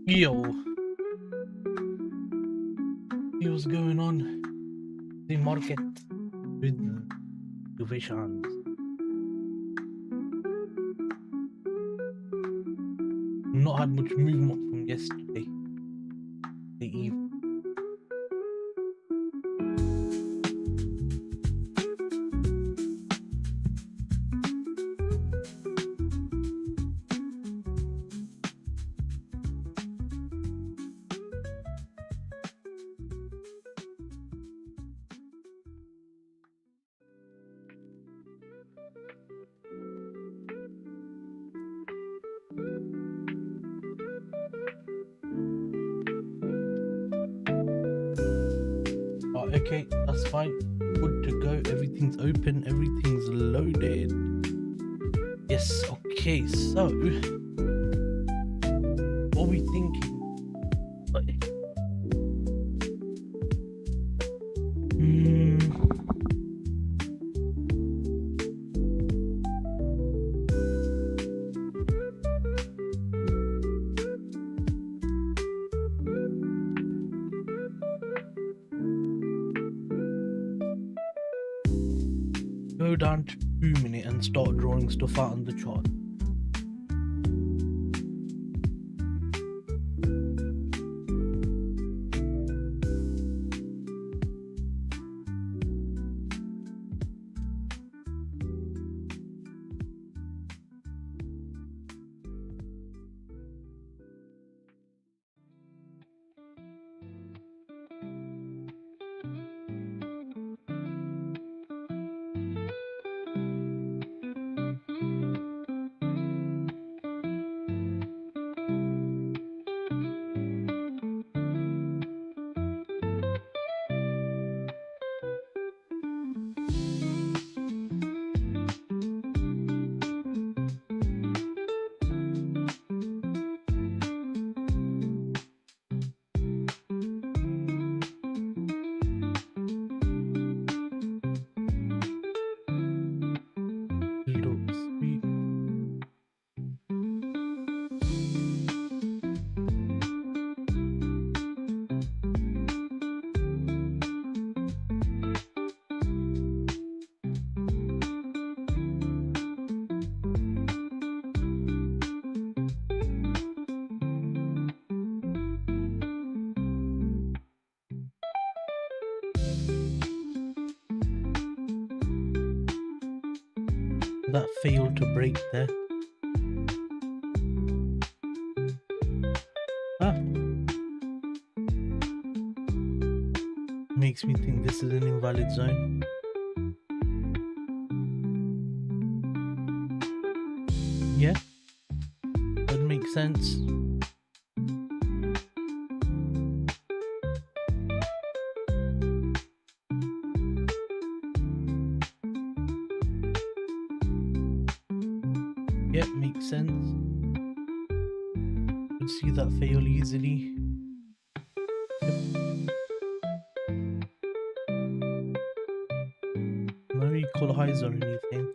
Yo, what's going on? The market with divisions. Not had much movement from yesterday. The eve. Okay, that's fine. Good to go. Everything's open. Everything's loaded. Yes. Okay. So, what are we thinking? Go down to 2-minute and start drawing stuff out on the chart. That failed to break there. Ah. Makes me think this is an invalid zone. Yeah, that makes sense. Yeah, makes sense. You can see that fail easily. No equal highs or anything.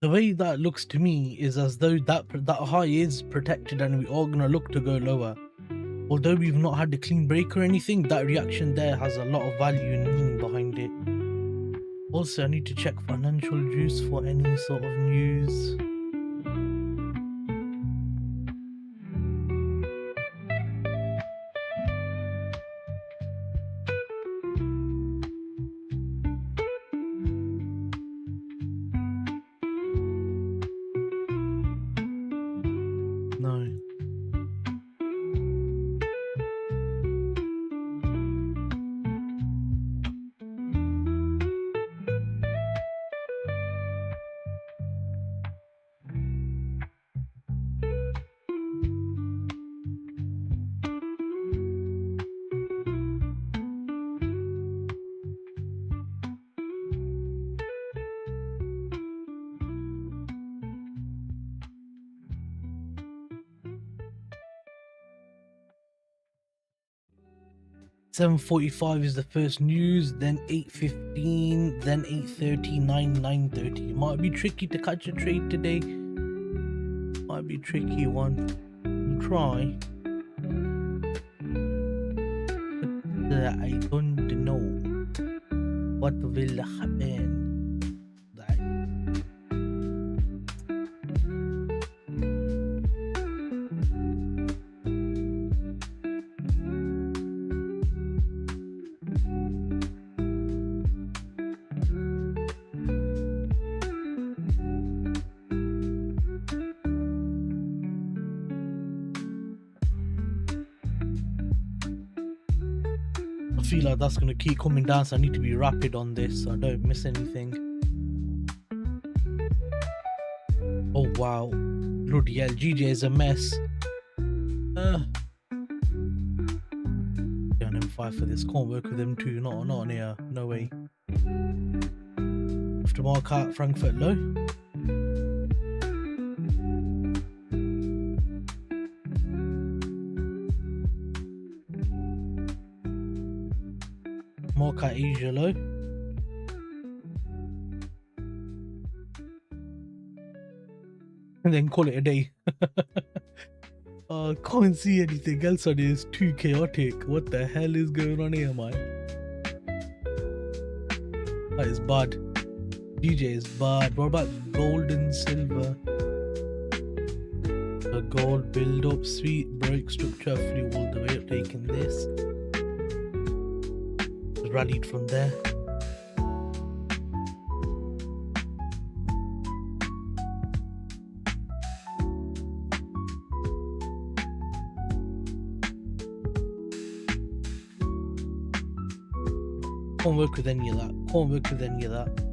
The way that looks to me is as though that high is protected and we are going to look to go lower. Although we've not had a clean break or anything, that reaction there has a lot of value and meaning behind it. Also, I need to check financial juice for any sort of news. No. $7:45 is the first news, then 8:15, then 8:30, 9:30. Might be tricky to catch a trade today. Might be a tricky one. We'll try. But I don't know what will happen. I feel like that's going to keep coming down, so I need to be rapid on this so I don't miss anything. Oh wow, bloody hell, GJ is a mess. Yeah, M5 for this, can't work with them too, not on here, no way. Have to mark out Frankfurt low. Mark out Asia low. And then call it a day. Can't see anything else on it. It's too chaotic. What the hell is going on here, man? That is bad. DJ is bad. What about gold and silver? The gold build up, sweet break structure, flew all the way up, taking this. Rallied from there. Can't work with any of that. Can't work with any of that.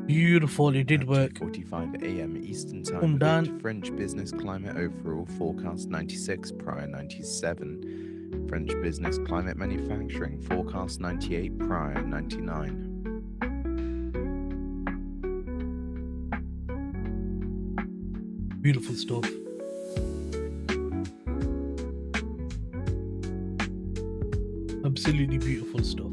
Beautiful, it did work. 45 AM Eastern Time. Come down. French business climate overall forecast 96, prior 97. French business climate manufacturing forecast 98, prior 99. Beautiful stuff. Absolutely beautiful stuff.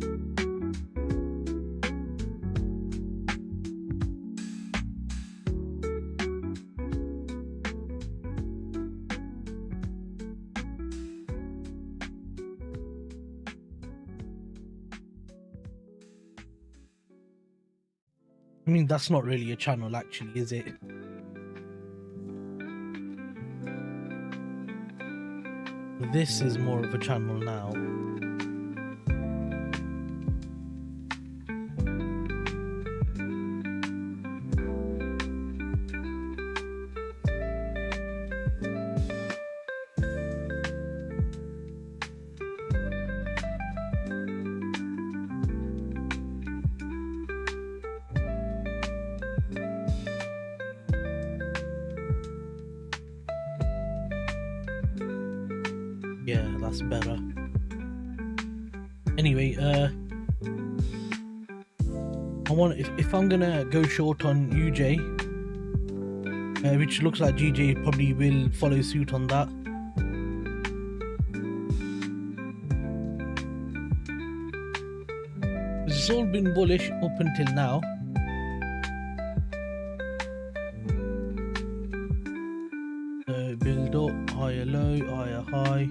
I mean, that's not really a channel actually, is it? This is more of a channel now. Yeah, that's better. Anyway, I want if I'm gonna go short on UJ, which looks like GJ probably will follow suit on that. it's all been bullish up until now. So build up, higher low, higher high.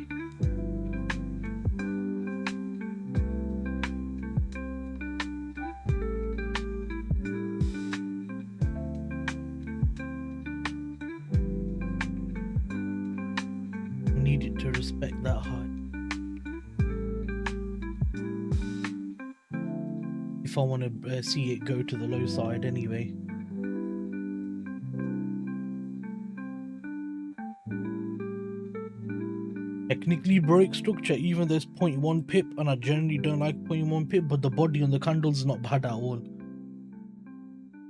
Need it to respect that high. If I want to see it go to the low side anyway. Technically break structure, even though it's 0.1 pip, and I generally don't like 0.1 pip, but the body on the candles is not bad at all.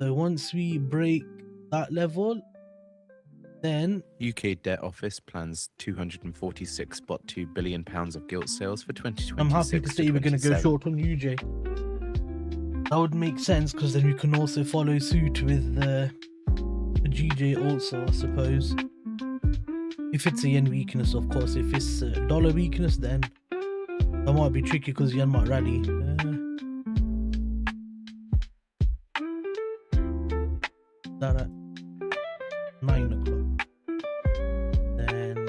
So once we break that level, then UK Debt Office plans £246.2 billion of gilt sales for 2026. I'm happy to say we're going to go short on UJ. That would make sense, because then we can also follow suit with the GJ also, I suppose. If it's a yen weakness, of course. If it's a dollar weakness, then that might be tricky because yen might rally. That at 9 o'clock. Then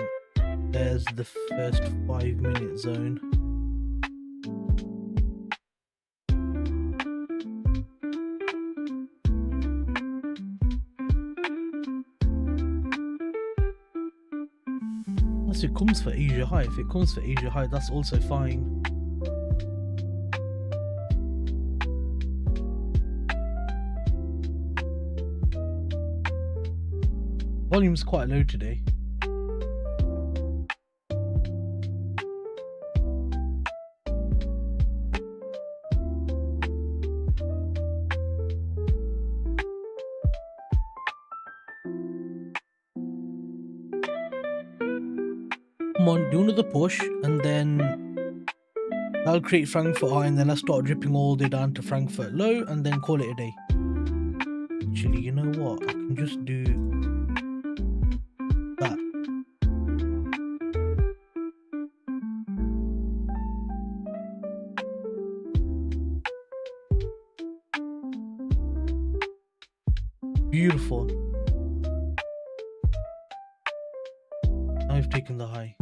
there's the first 5-minute zone. Unless it comes for Asia high. If it comes for Asia high, that's also fine. Volume's quite low today. Come on, do another push, and then that'll create Frankfurt high, and then I'll start dripping all the way down to Frankfurt low, and then call it a day. Actually, you know what? I can just do that. Beautiful. Now I've taken the high.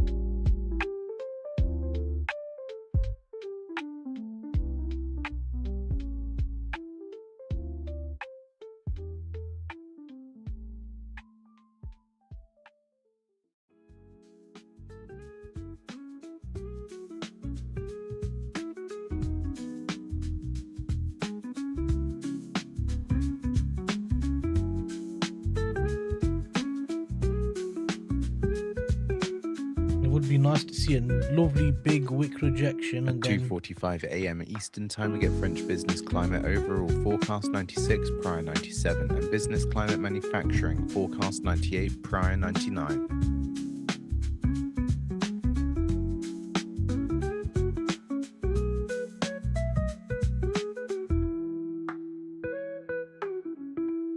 Would be nice to see a lovely big wick rejection, and then 2:45 a.m. Eastern time we get French business climate overall forecast 96, prior 97, and business climate manufacturing forecast 98, prior 99.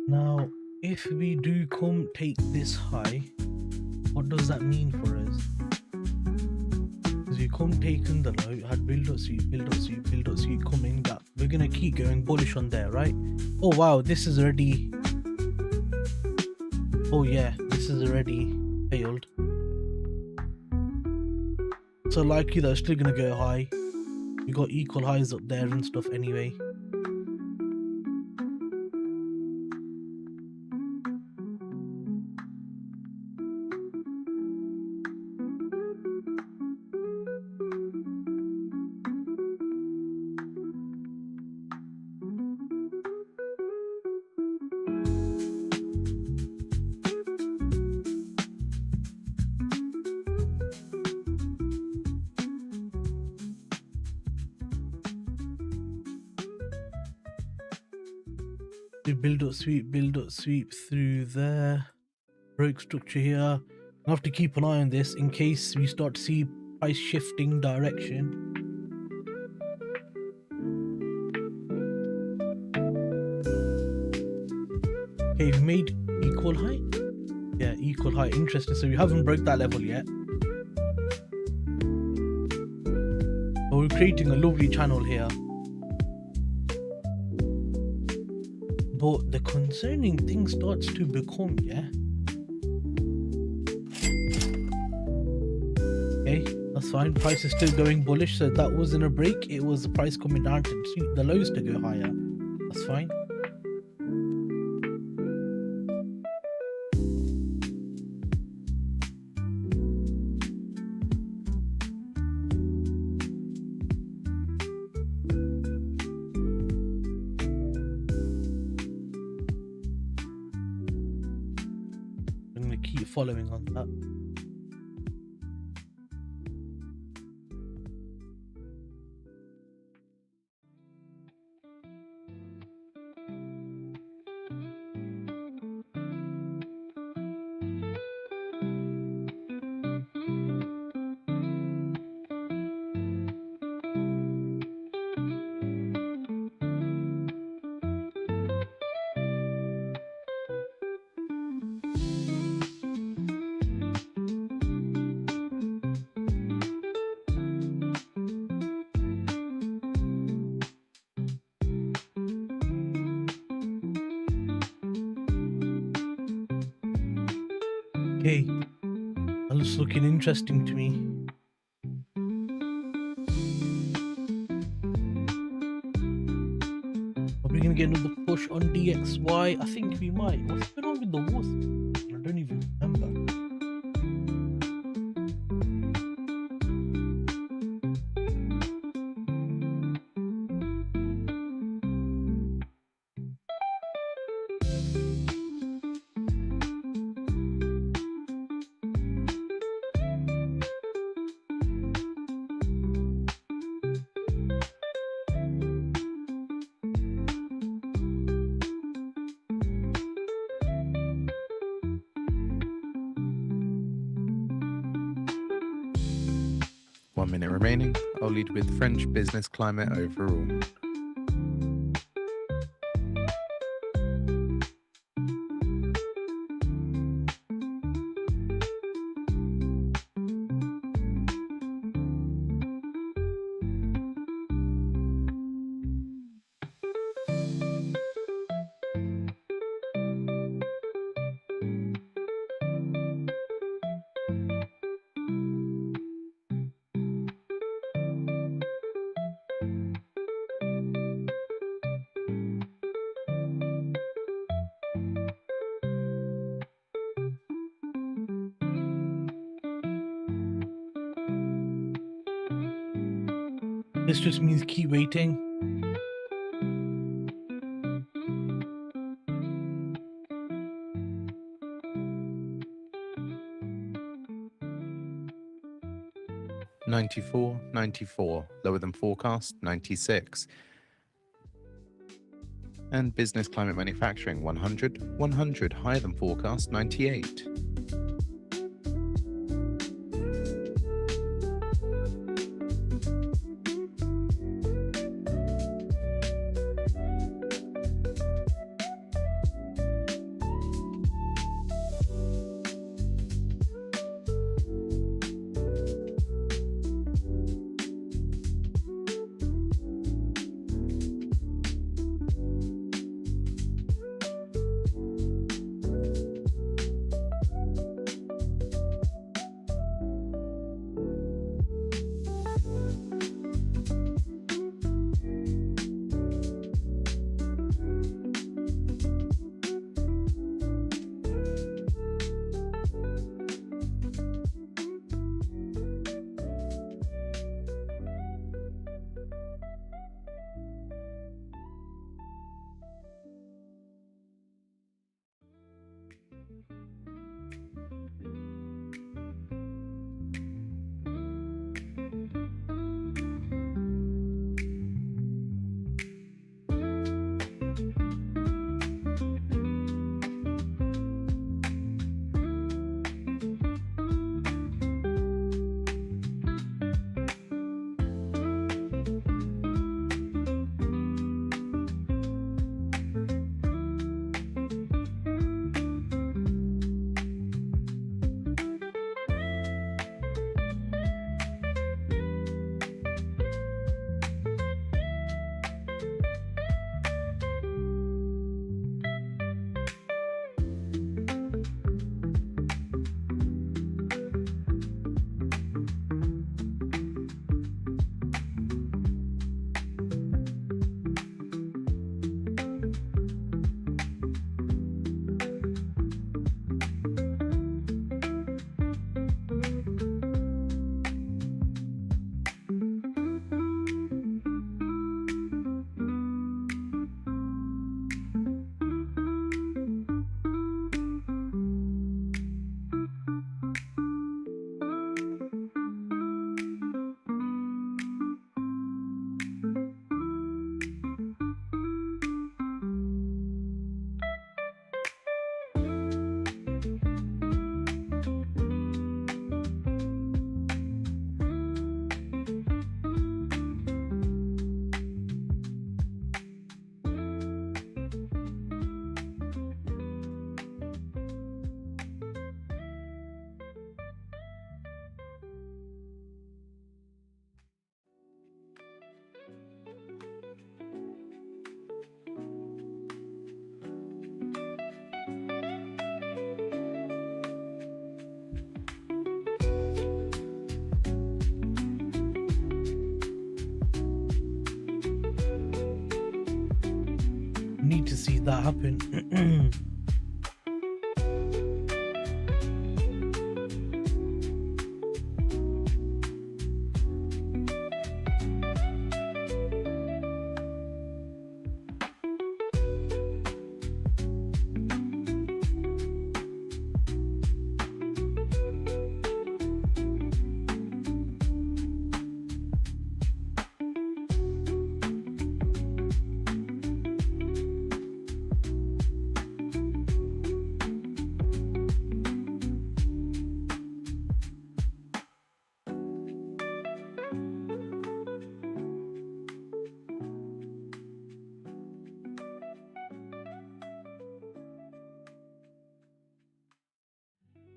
now if we do come take this high, what does that mean for us? You come taking the low, had build up sweep, build up sweep, build up sweep, coming gap. We're gonna keep going bullish on there, right? Oh wow, this is already, oh yeah, this is already failed. So likely that's still gonna go high. We got equal highs up there and stuff anyway. Build up sweep through there. Broke structure here. I have to keep an eye on this in case we start to see price shifting direction. Okay, we made equal high. Yeah, equal high. Interesting. So we haven't broke that level yet. But we're creating a lovely channel here. But the concerning thing starts to become, yeah. Okay, that's fine. Price is still going bullish, so that wasn't a break. It was the price coming down to suit the lows to go higher. That's fine. I'm going to keep following on that. Okay, that looks looking interesting to me. Are we gonna get another push on DXY? I think we might. What's going on with the wars? I don't even remember. One minute remaining. I'll lead with French business climate overall. This just means keep waiting. $94.94, lower than forecast, 96. And business climate manufacturing, 100, higher than forecast, 98. did that happen?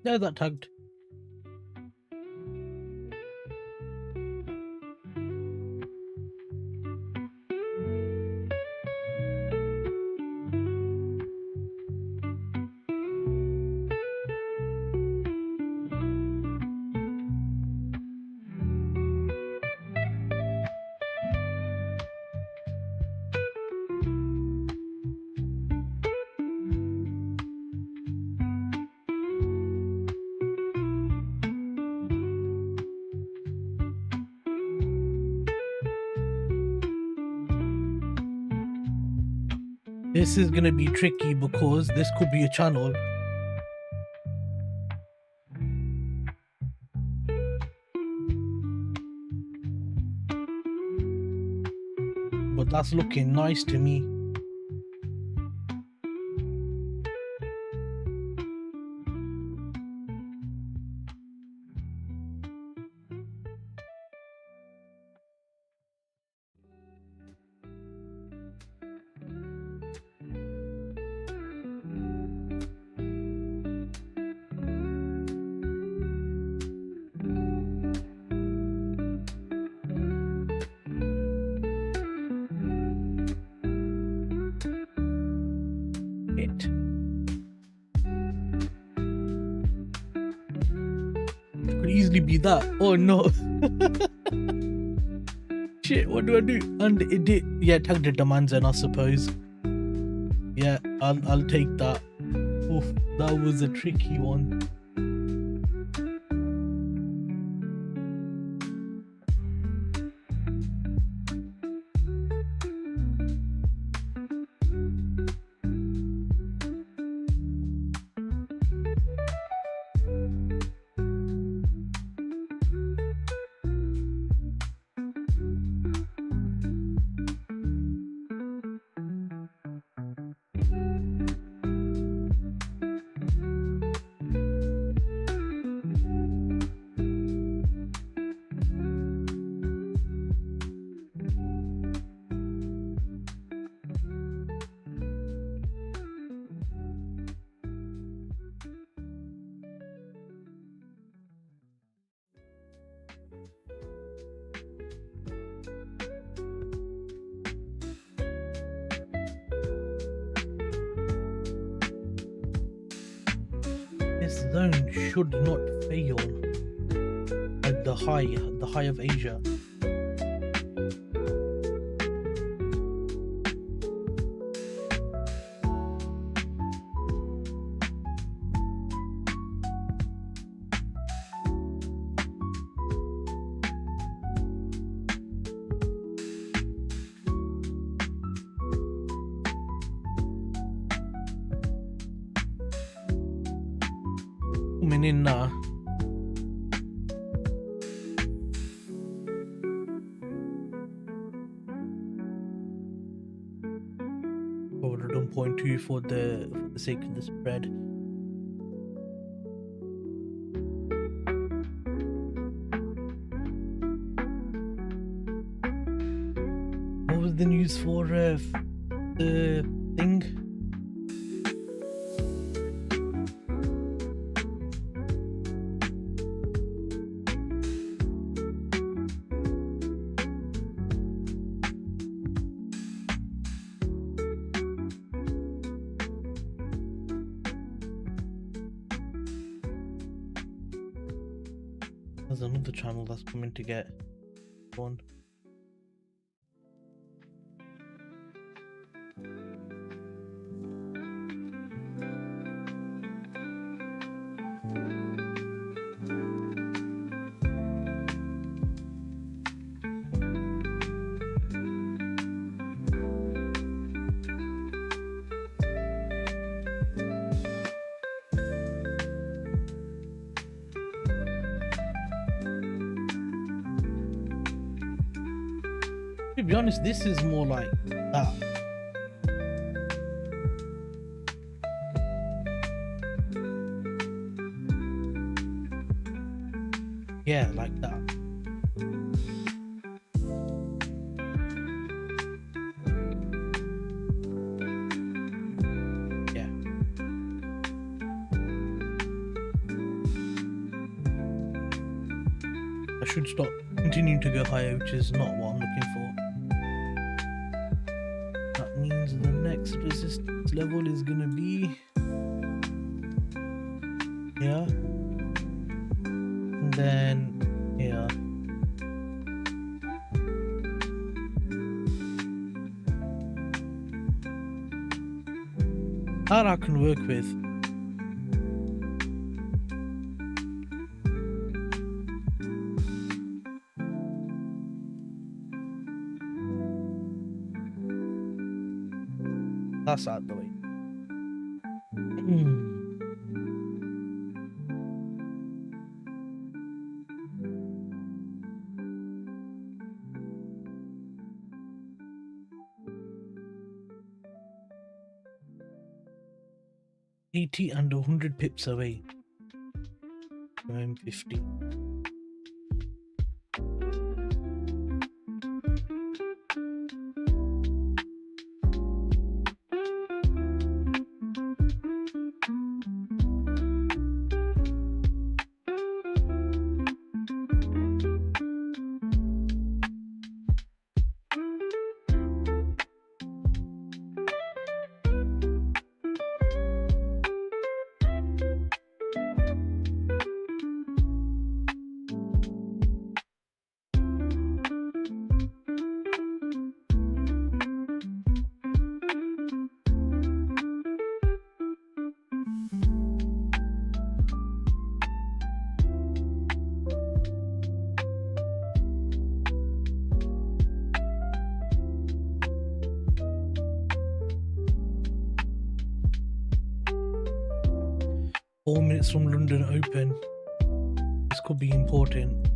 Yeah, that tagged. This is gonna be tricky because this could be a channel. But that's looking nice to me. Could easily be that. Oh no. Shit, what do I do? And it did, yeah, tag the demand zone, I suppose. Yeah, I'll take that. Oof, that was a tricky one. This zone should not fail at the high of Asia. Coming in now. Over 1.2 for the sake of the spread. What was the news for the thing? There's another channel that's coming to get one. To be honest, this is more like that. Yeah, like that. Yeah. I should stop continuing to go higher, which is not what I'm looking for. That means the next resistance level is gonna be here. And then here. That I can work with. That's out the way. $80 and 100 pips away. I'm 50. Four minutes from London Open. This could be important.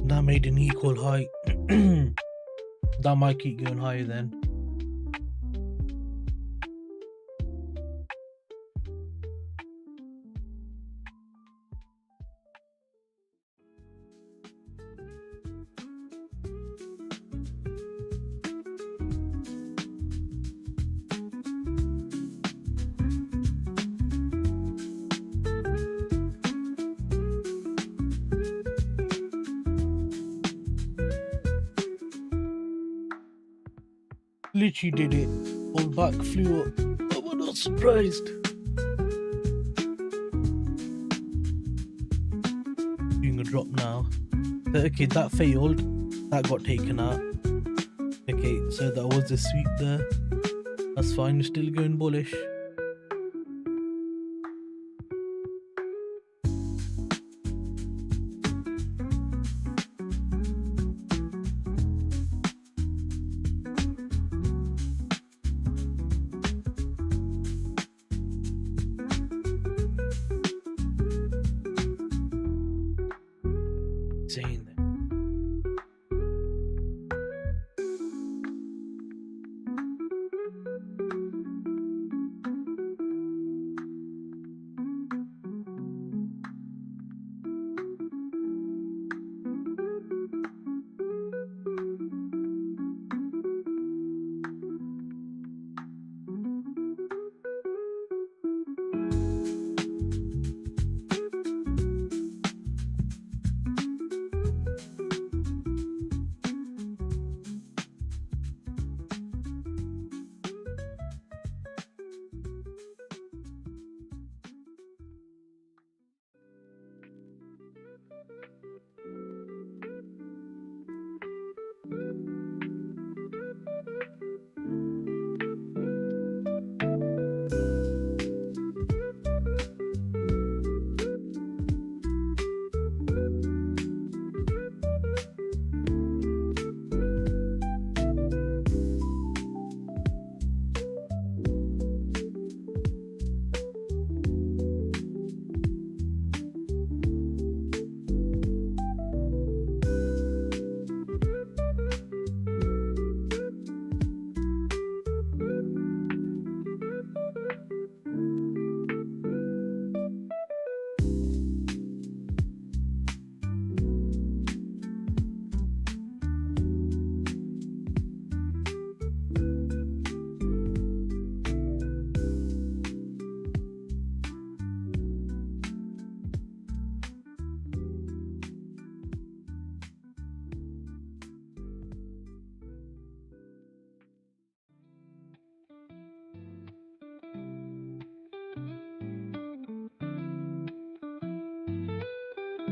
That made an equal high. That might keep going higher then. Literally did it. All back, flew up. I was not surprised. Doing a drop now. So, okay, that failed. That got taken out. Okay, so that was the sweep there. That's fine. Still going bullish. Saying that.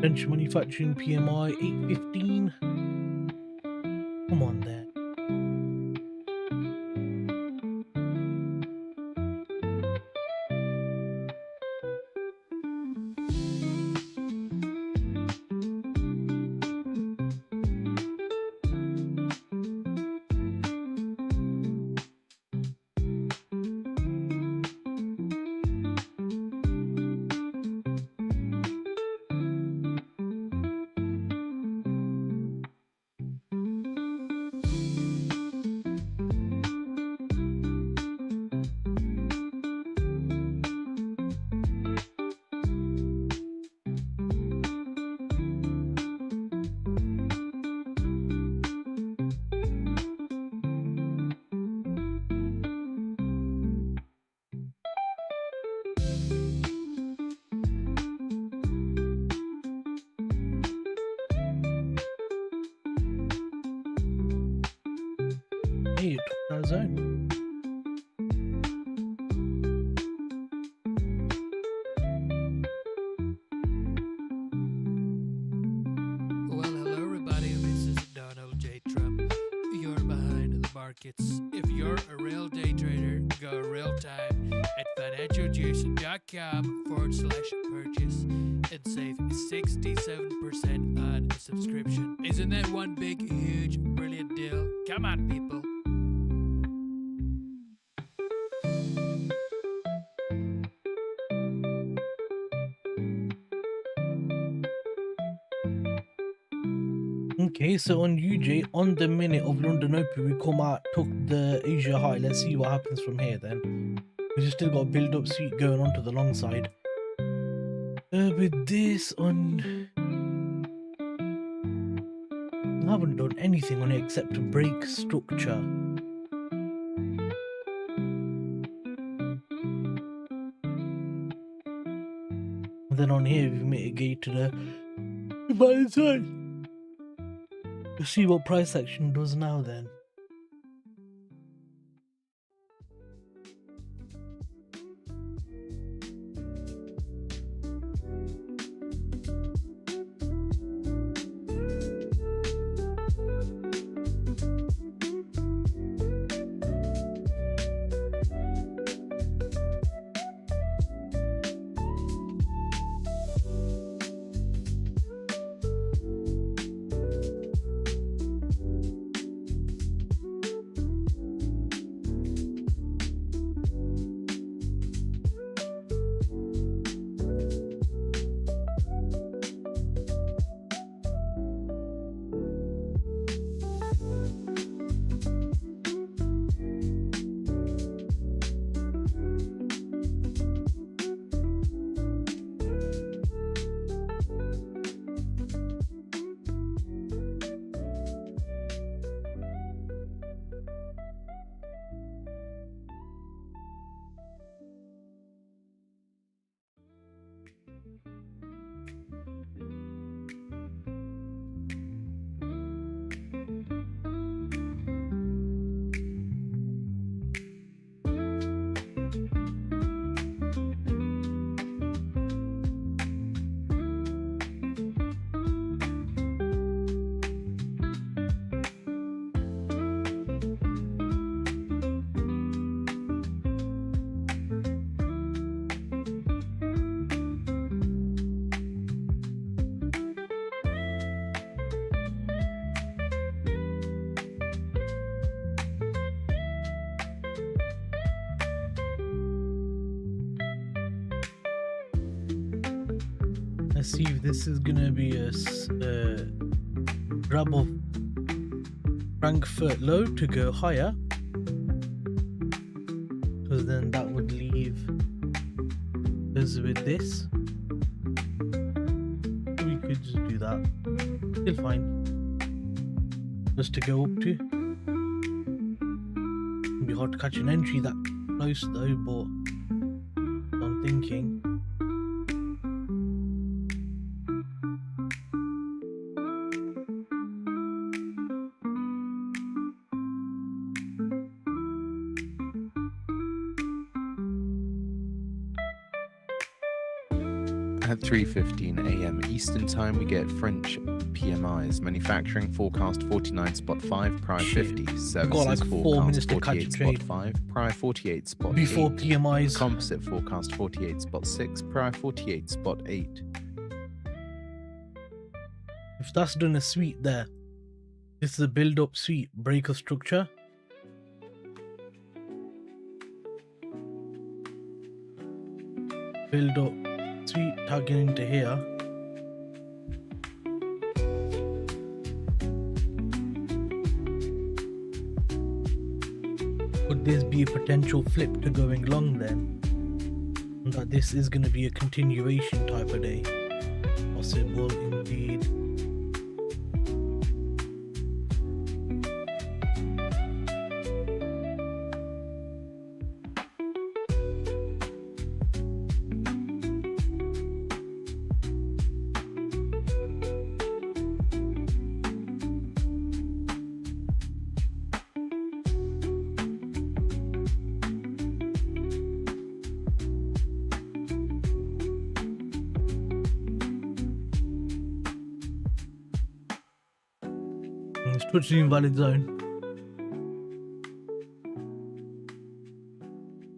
French manufacturing PMI 815. Come on there. Hey, it took that zone. Well, hello everybody, this is Donald J. Trump. You're behind the markets. If you're a real day trader, go real time at financialjuice.com/purchase and save 67% on a subscription. Isn't that one big, huge, brilliant deal? Come on, people. Okay, so on UJ, on the minute of London Open, we come out, took the Asia high. Let's see what happens from here then. We just still got a build up sweep going on to the long side. With this on, I haven't done anything on it except to break structure. And then on here, we've mitigated the buy side. Let's see what price action does now then. Let's see if this is gonna be a grab of Frankfurt low to go higher, because then that would leave us with this. We could just do that. Still fine. Just to go up to. It'd be hard to catch an entry that close though, but I'm thinking. At 3:15 a.m. Eastern Time, we get French PMIs. Manufacturing forecast 49.5, prior Shit. 50. Got Services like 4 minutes forecast to catch a trade 48.5, prior 48.8. Before PMIs. Composite forecast 48.6, prior 48.8. If that's done a sweep there, this is a build up sweep, break of structure. Build up sweep, tagging into here. Could this be a potential flip to going long then? And that this is going to be a continuation type of day? Possible indeed. It's touched the invalid zone.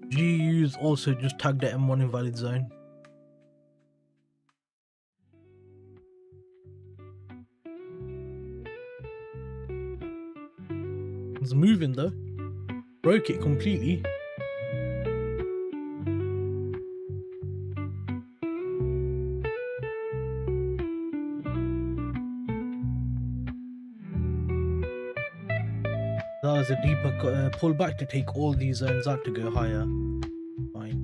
GU's also just tagged the M1 invalid zone. It's moving though. Broke it completely. That was a deeper pullback to take all these zones out to go higher. Fine.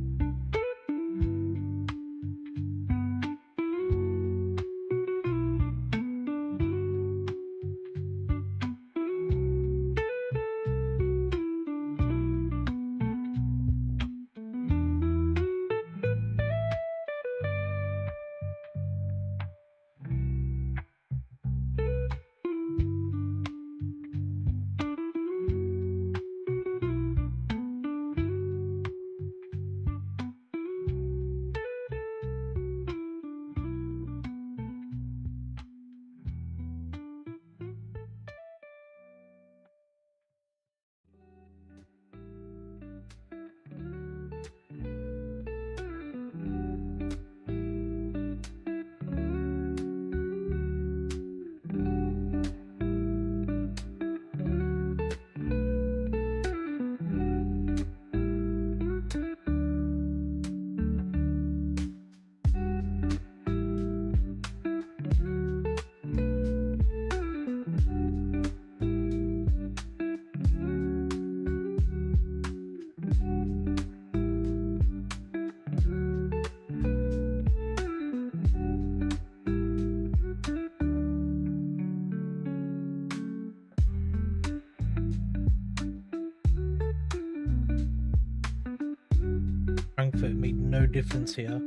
Frankfurt made no difference here.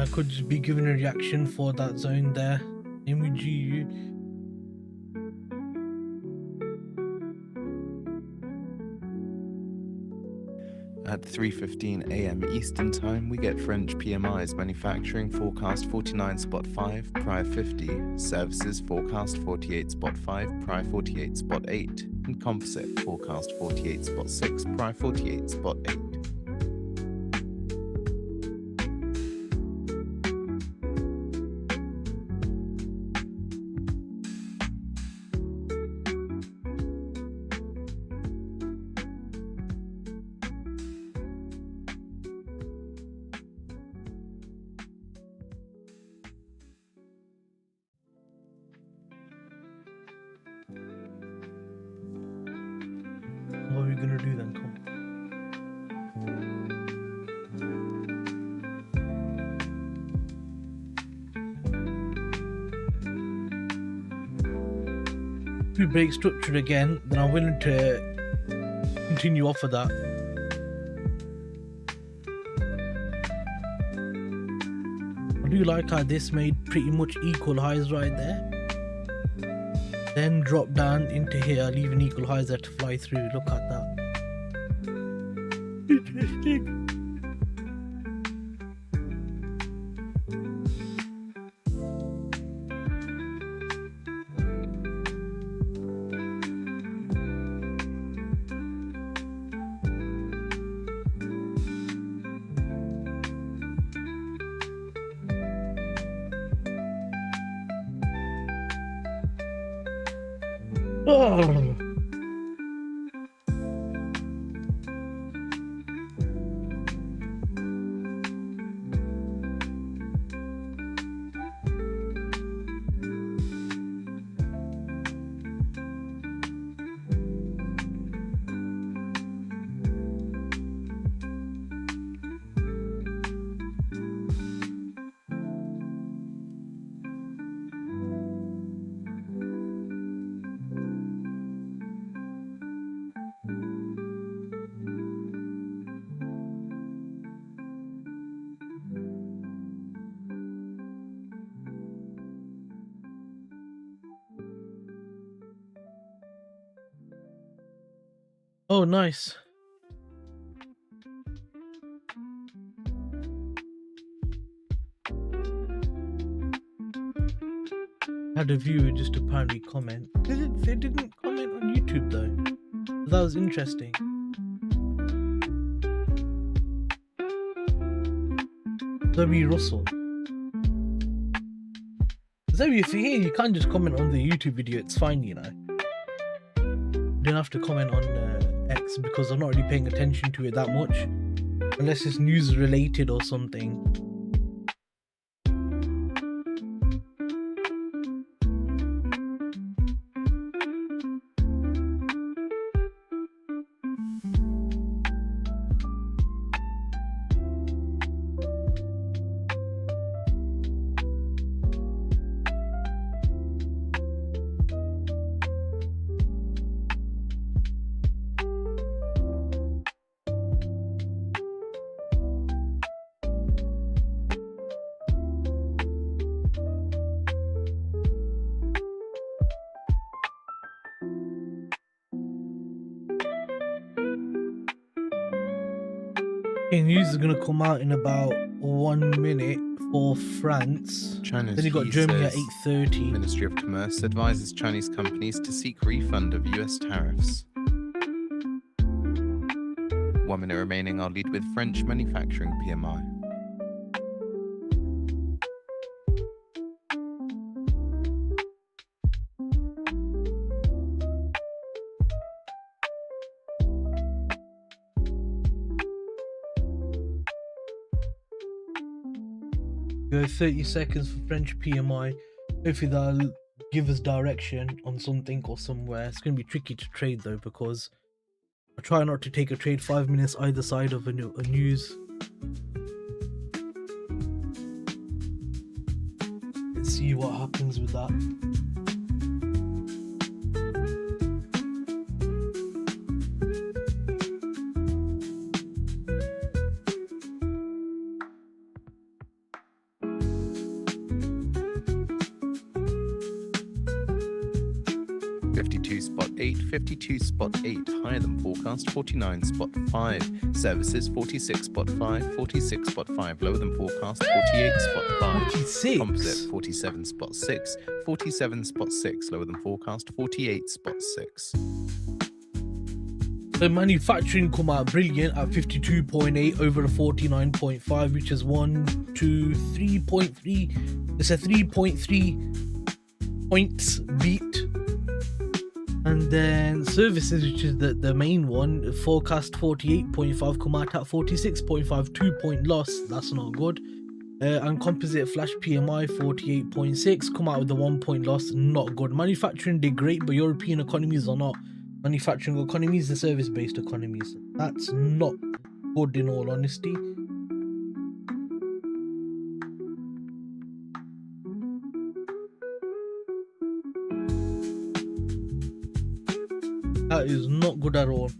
That could just be giving a reaction for that zone there. MUGU. At 3:15 a.m. Eastern Time, we get French PMIs, manufacturing forecast 49.5, prior 50, services forecast 48.5, prior 48.8, and composite forecast 48.6, prior 48.8. What are we gonna do then? Come. If we break structure again, then I'm willing to continue off of that. I do like how this made pretty much equal highs right there. Then drop down into here, leaving equal highs there to fly through. Look at that. Interesting. Oh. Oh, nice. Had a viewer just apparently comment. They didn't comment on YouTube though. That was interesting. Zoe Russell. Zoe, if you're here, you can't just comment on the YouTube video. It's fine, you know. You don't have to comment on X because I'm not really paying attention to it that much, unless it's news related or something. Okay, news is gonna come out in about 1 minute for France. China's Then you got He Germany at says 8:30. Ministry of Commerce advises Chinese companies to seek refund of US tariffs. 1 minute remaining, I'll lead with French manufacturing PMI. Go 30 seconds for French PMI. Hopefully that'll give us direction on something or somewhere. It's going to be tricky to trade though, because I try not to take a trade 5 minutes either side of a news. Let's see what happens with that. 52.8, 52.8 higher than forecast, 49.5 services, 46.5, 46.5 lower than forecast, 48.5 46. composite, 47.6, 47.6 lower than forecast, 48.6. So manufacturing come out brilliant at 52.8 over the 49.5, which is 3.3. It's a 3.3 points beat. And then services, which is the main one, forecast 48.5, come out at 46.5, 2-point loss. That's not good. And composite flash PMI 48.6, come out with the 1-point loss. Not good. Manufacturing did great, but European economies are not manufacturing economies, the service-based economies. That's not good, in all honesty. That is not good at all.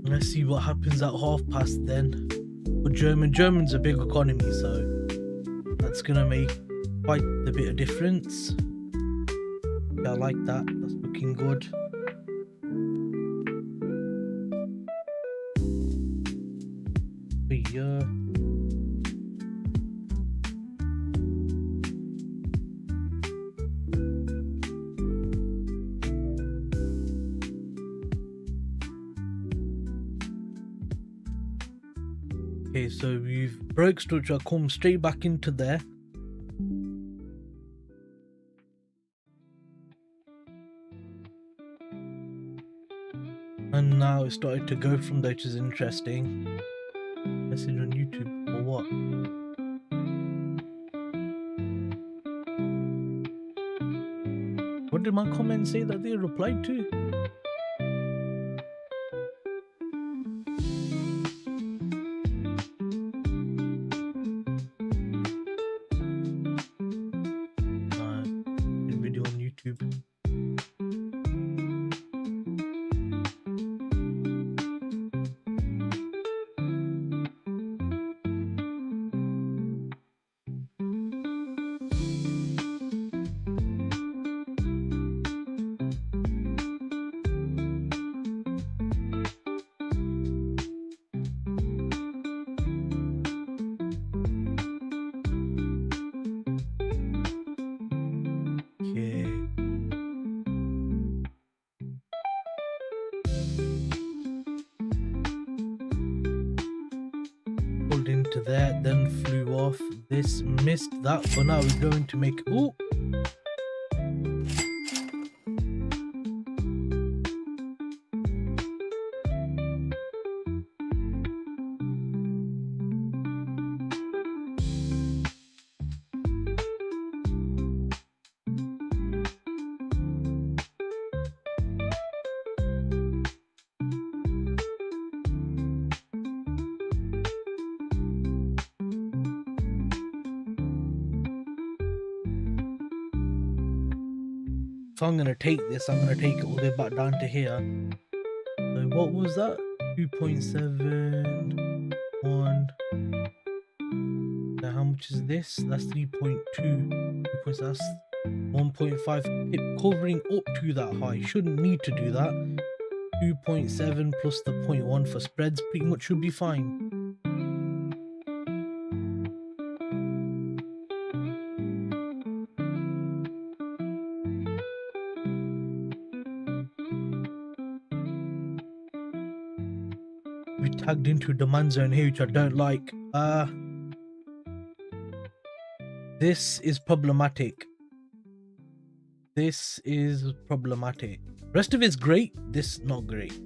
Let's see what happens at half past then. But German's a big economy, so that's gonna make quite a bit of difference. Yeah, I like that. That's looking good. Yeah. Okay, so we've broke structure, come straight back into there. And now it started to go from there, which is interesting. Message on YouTube or what? What did my comment say that they replied to? Video on YouTube. Into there, then flew off. This missed that, but now we're going to make if I'm gonna take this, I'm gonna take it all the way back down to here. So what was that? 2.71. Now how much is this? That's 3.2. That's 1.5 pip, covering up to that high. Shouldn't need to do that. 2.7 plus the 0.1 for spreads pretty much should be fine. We tagged into demand zone here, which I don't like. This is problematic. This is problematic. Rest of it's great. This not great.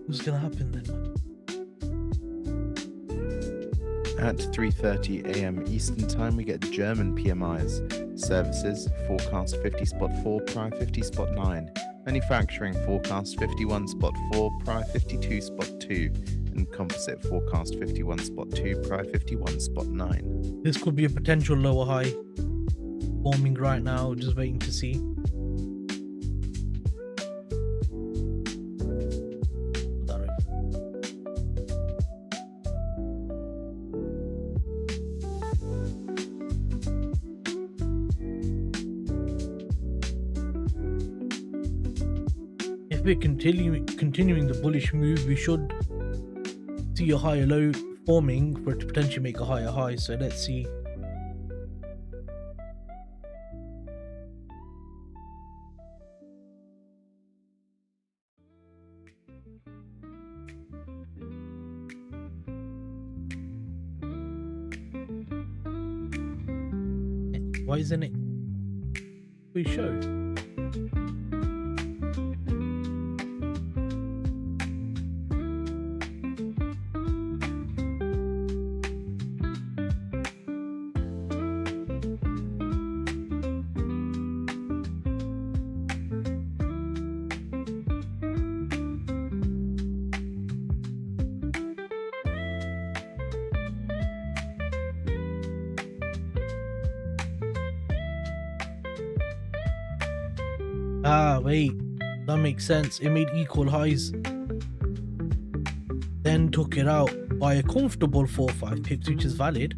What's gonna happen then, man? At 3:30 a.m. Eastern Time, we get German PMIs. Services, forecast 50 spot 4, prior 50 spot 9. Manufacturing, forecast 51 spot 4, prior 52 spot 2. And composite, forecast 51 spot 2, prior 51 spot 9. This could be a potential lower high forming right now, just waiting to see. If we're continuing the bullish move, we should see a higher low forming for it to potentially make a higher high. So let's see. Why isn't it? We show. Ah, wait, that makes sense. It made equal highs, then took it out by a comfortable 4-5 pips, which is valid.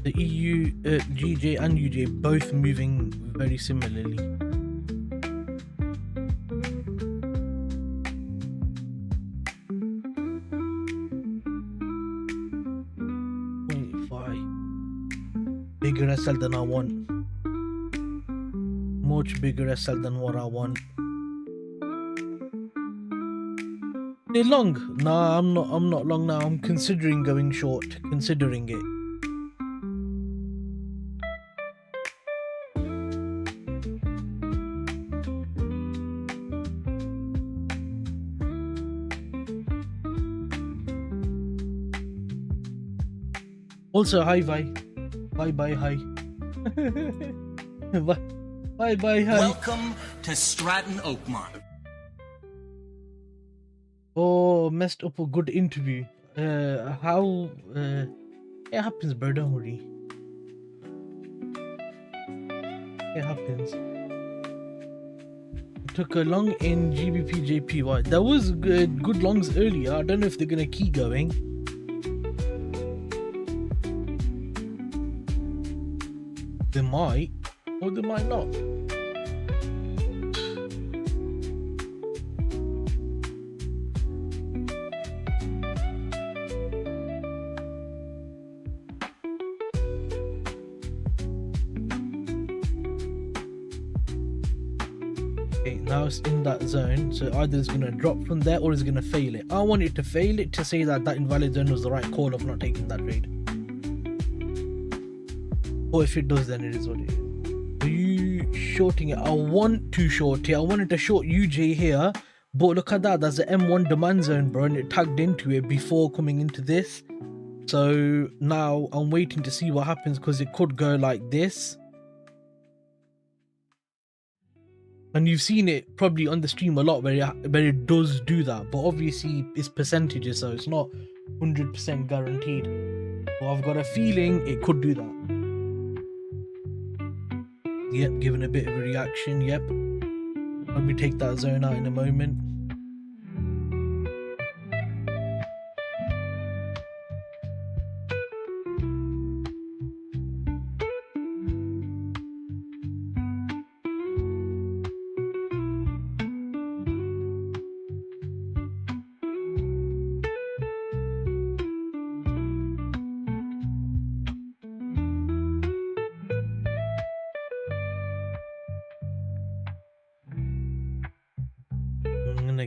The EU, GJ and UJ both moving very similarly. Bigger SL than I want. Much bigger SL than what I want. They're long. Nah, I'm not long now. I'm considering going short. Considering it. Also, hi, bye. Bye, hi. Bye, hi. Welcome to Stratton Oakmont. Oh, messed up a good interview. How? It happens, bro. Don't worry. It happens. Took a long in gbpjpy. There was good longs earlier. I don't know if they're gonna keep going. They might, or they might not. Okay, now it's in that zone, so either it's going to drop from there or it's going to fail it. I want it to fail it to say that that invalid zone was the right call of not taking that trade. Or if it does, then it is what it is. Are you shorting it? I want to short it. I wanted to short UJ here, but look at that. There's an M1 demand zone, bro, and it tagged into it before coming into this. So now I'm waiting to see what happens because it could go like this. And you've seen it probably on the stream a lot where it does do that. But obviously it's percentages, so it's not 100% guaranteed. But I've got a feeling it could do that. Yep, giving a bit of a reaction. Yep, probably take that zone out in a moment.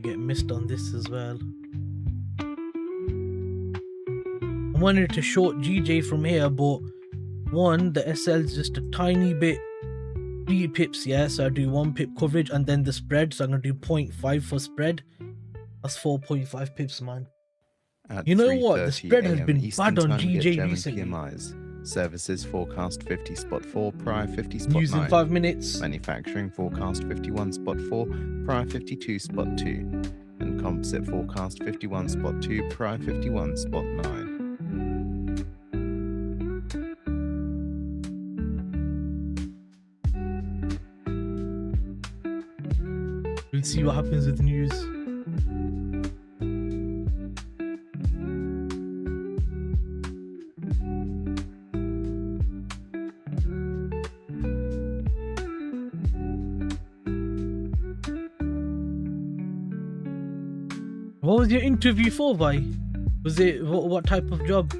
Get missed on this as well. I wanted to short GJ from here, but one, the SL is just a tiny bit 3 pips, yeah. So I do 1 pip coverage and then the spread. So I'm gonna do 0.5 for spread. That's 4.5 pips, man. At You know what? The 3:30 spread has a.m. been Eastern bad on Time, we get GJ German recently. PMIs. Services forecast 50 spot 4, prior 50 spot News in 9. 5 minutes. Manufacturing forecast 51 spot 4, prior 52 spot 2. And composite forecast 51 spot 2, prior 51 spot 9. We'll see what happens with news. What was your interview for, Vi? Was it what type of job?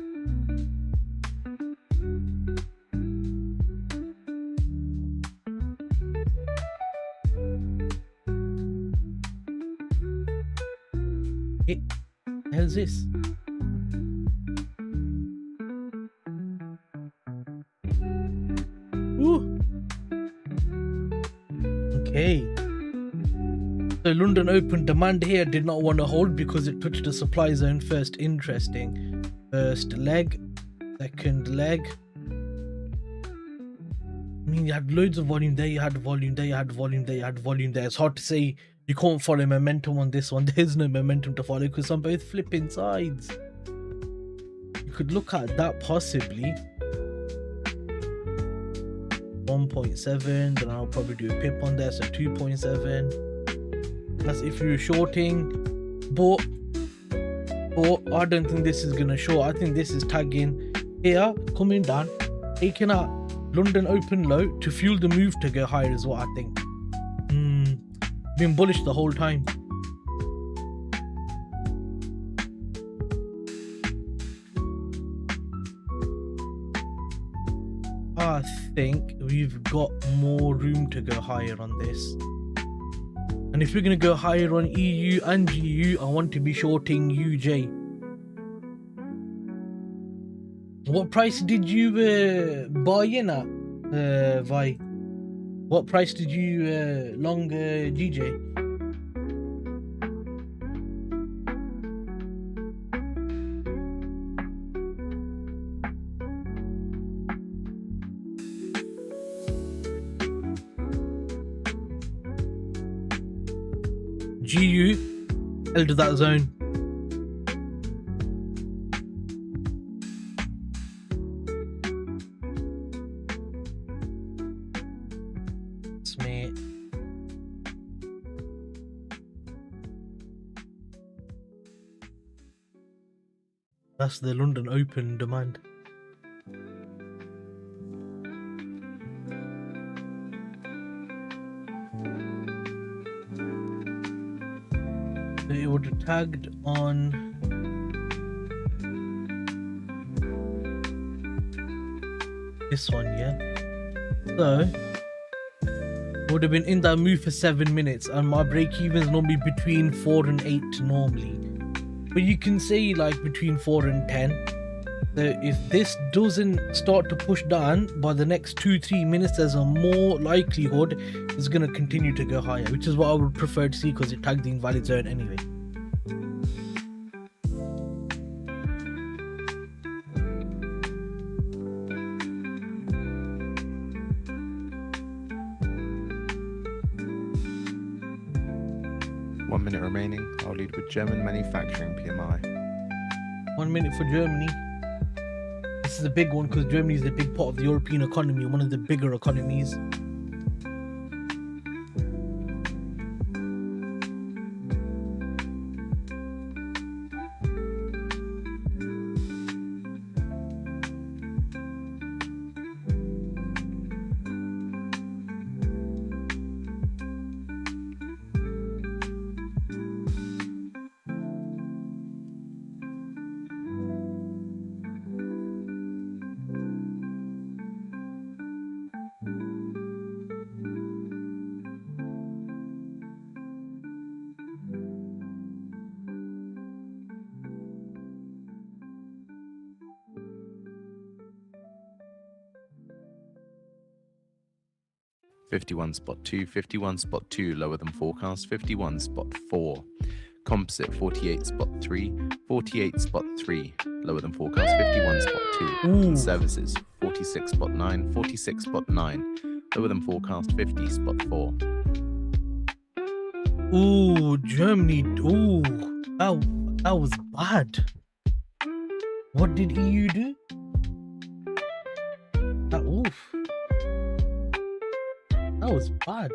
Hey, the hell's this? Ooh. Okay. So London Open demand here did not want to hold because it touched the supply zone first. Interesting. First leg, second leg. I mean, you had loads of volume there, you had volume there, you had volume there, you had volume there. It's hard to say you can't follow momentum on this one. There's no momentum to follow because I'm both flipping sides. You could look at that possibly. 1.7, then I'll probably do a pip on there, so 2.7. That's if you're shorting, but I don't think this is gonna short. I think this is tagging here, coming down, taking out London Open low to fuel the move to go higher is what I think. Been bullish the whole time. I think we've got more room to go higher on this. And if we're going to go higher on EU and GU, I want to be shorting UJ. What price did you buy in at, Vi? What price did you long GJ? GU held to that zone. Mate. That's the London Open demand. It would have tagged on this one, yeah. So it would have been in that move for 7 minutes, and my break even is normally between 4 and 8 normally, but you can say like between 4 and 10. So if this doesn't start to push down by the next 2-3 minutes, there's a more likelihood it's going to continue to go higher, which is what I would prefer to see because it tagged the invalid zone anyway. Minute remaining. I'll lead with German manufacturing PMI. 1 minute for Germany. This is a big one because Germany is a big part of the European economy, one of the bigger economies. 51 spot 2, 51 spot 2 lower than forecast, 51 spot 4. Composite 48 spot 3, 48 spot 3 lower than forecast, 51 spot 2. Ooh. Services 46 spot 9, 46 spot 9 lower than forecast, 50 spot 4. Ooh, Germany. Ooh, that was bad. What did EU do? Oof. That was bad.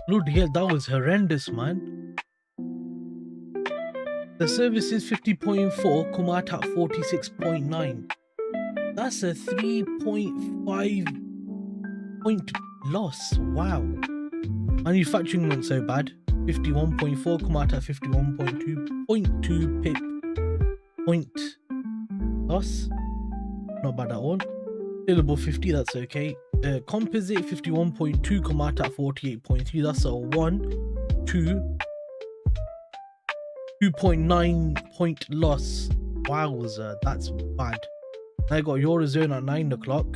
Bloody hell, that was horrendous, man. The service is 50.4, come out at 46.9. That's a 3.5 point loss. Wow. Manufacturing not so bad. 51.4, come out at 51.2. 0.2 pip point loss. Not bad at all. Still above 50, that's okay. Composite 51.2, come out at 48.3. That's a 2.9 point loss. Wowza, that's bad. I got eurozone at 9 o'clock.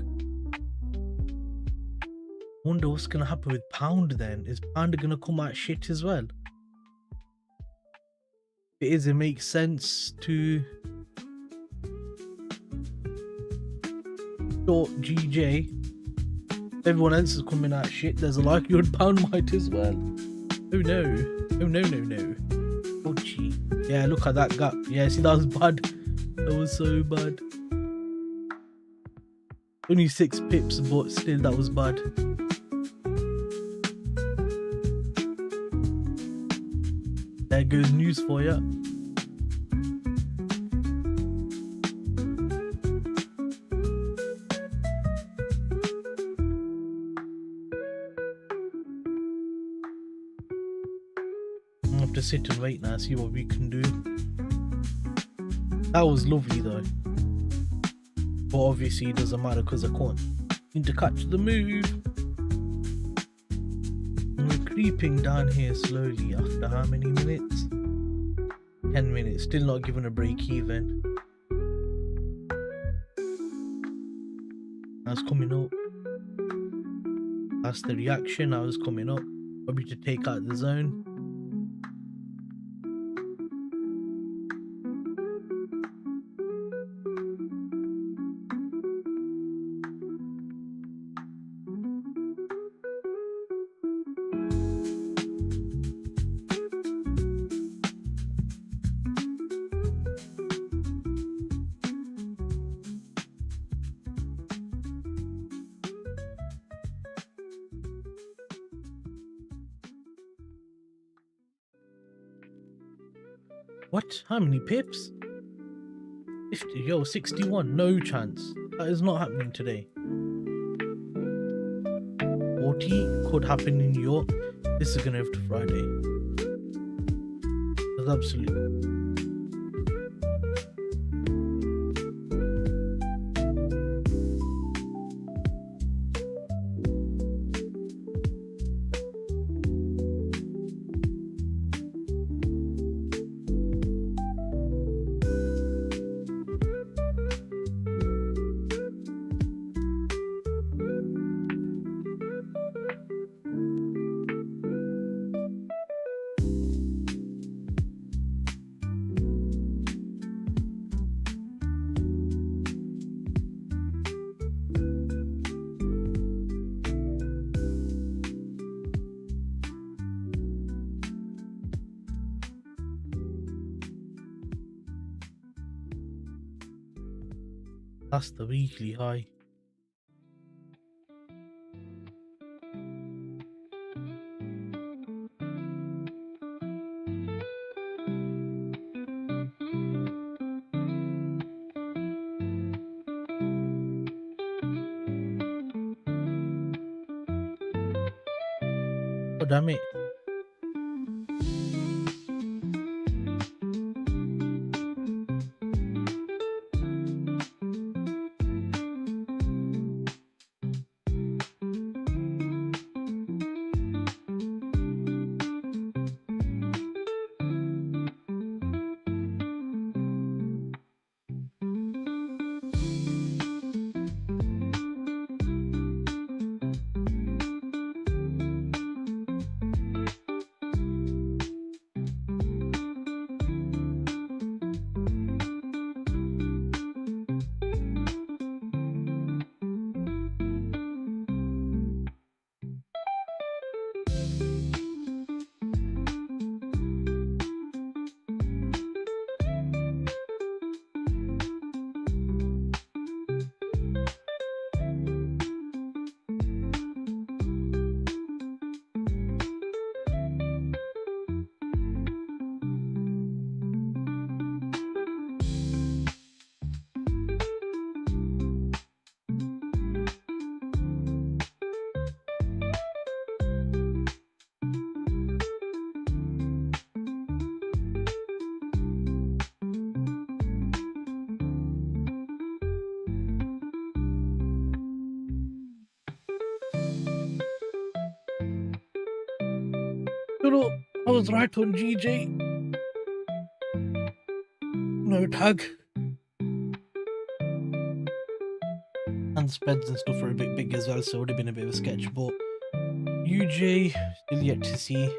Wonder what's gonna happen with pound then. Is pound gonna come out shit as well? It makes sense to short GJ. Everyone else is coming out shit. There's a likelihood pound might as well. Oh no. Oh no. Oh gee. Yeah, look at that gap. Yeah, see, that was bad. That was so bad. Only 6 pips, but still that was bad. There goes news for ya. I have to sit and wait now, see what we can do. That was lovely though. But obviously it doesn't matter because I can't seem to catch the move. And we're creeping down here slowly after how many minutes? 10 minutes, still not given a break even. That's coming up. That's the reaction, I was coming up. Probably to take out the zone. What? How many pips? 50. Yo, 61. No chance. That is not happening today. 40 could happen in New York. This is gonna have to Friday. That's absolutely. That's the weekly high. God damn it. You know, I was right on GJ. No tag. And spreads and stuff are a bit big as well, so it would have been a bit of a sketch. But UJ, still yet to see.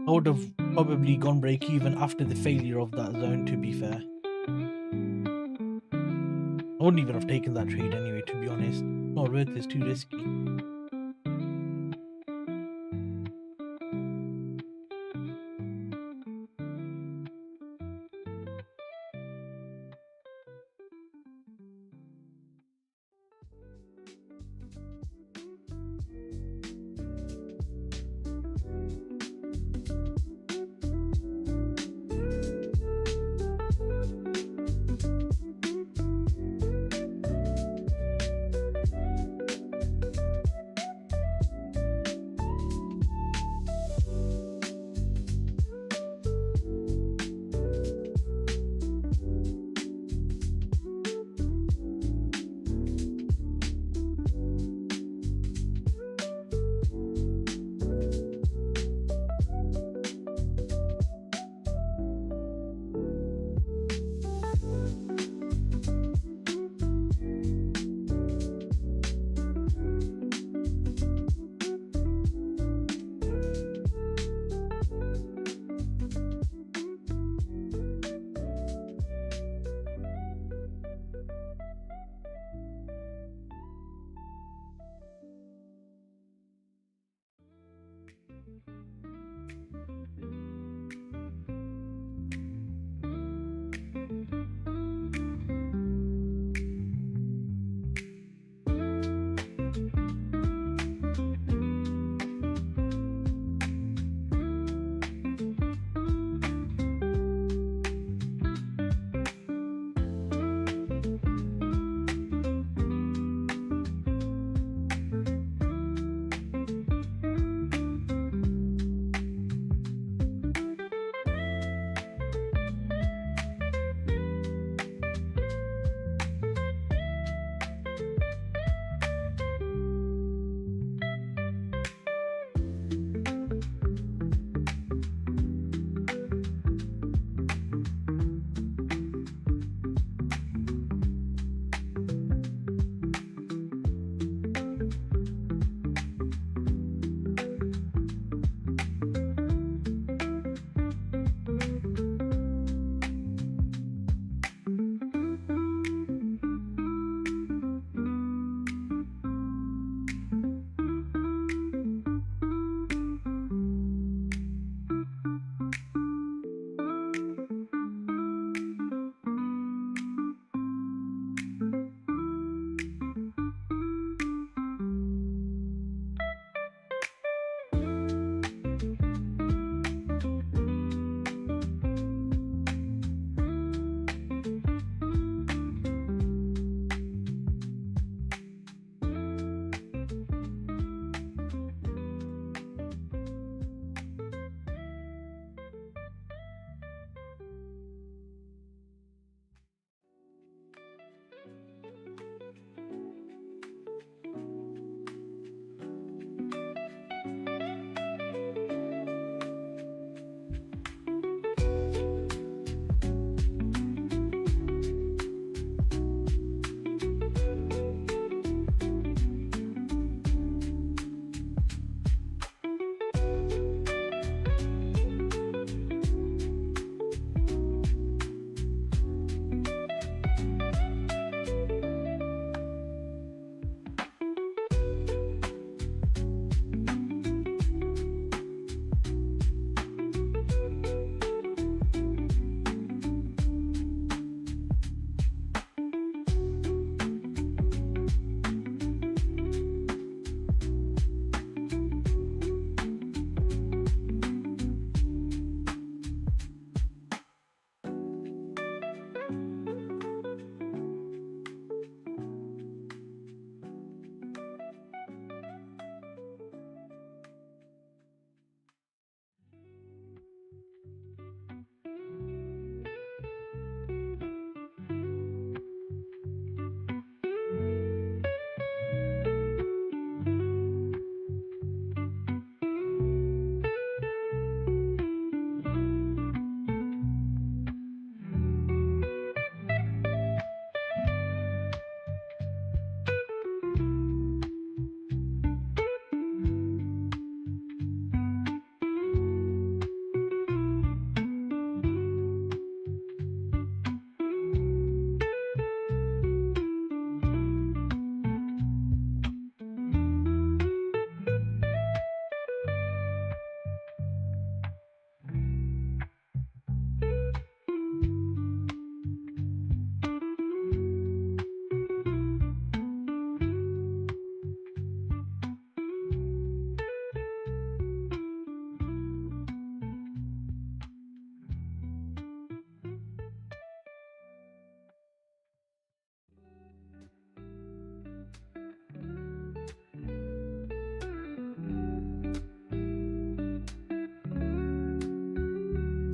I would have probably gone break even after the failure of that zone, to be fair. I wouldn't even have taken that trade anyway, to be honest. Not worth it, it's too risky.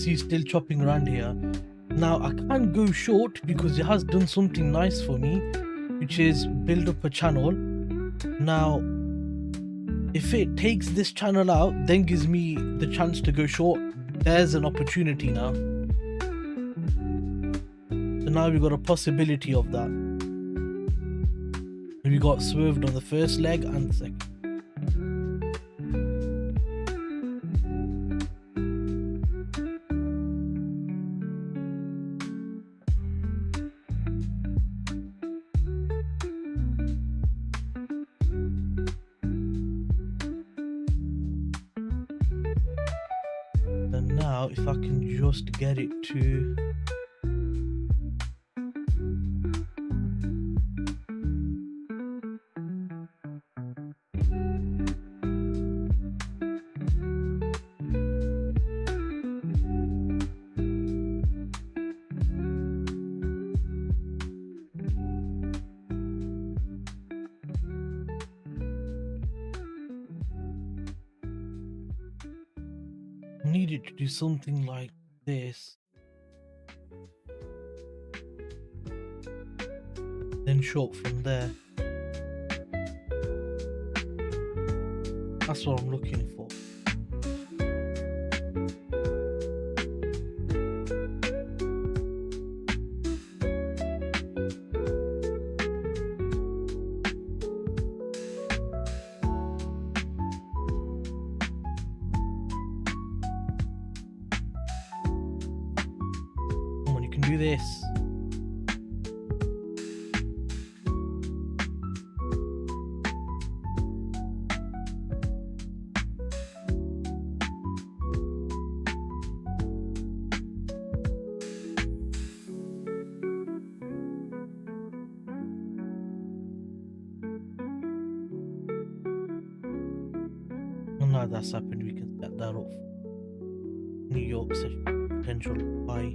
see still chopping around here. Now I can go short because it has done something nice for me, which is build up a channel. Now if it takes this channel out, then gives me the chance to go short, there's an opportunity now. So now we got a possibility of that. We got swerved on the first leg and the second. And now if I can just get it to needed to do something like this, then short from there. That's what I'm looking for. Do this. Well, now that's happened, we can set that off. New York session potential buy.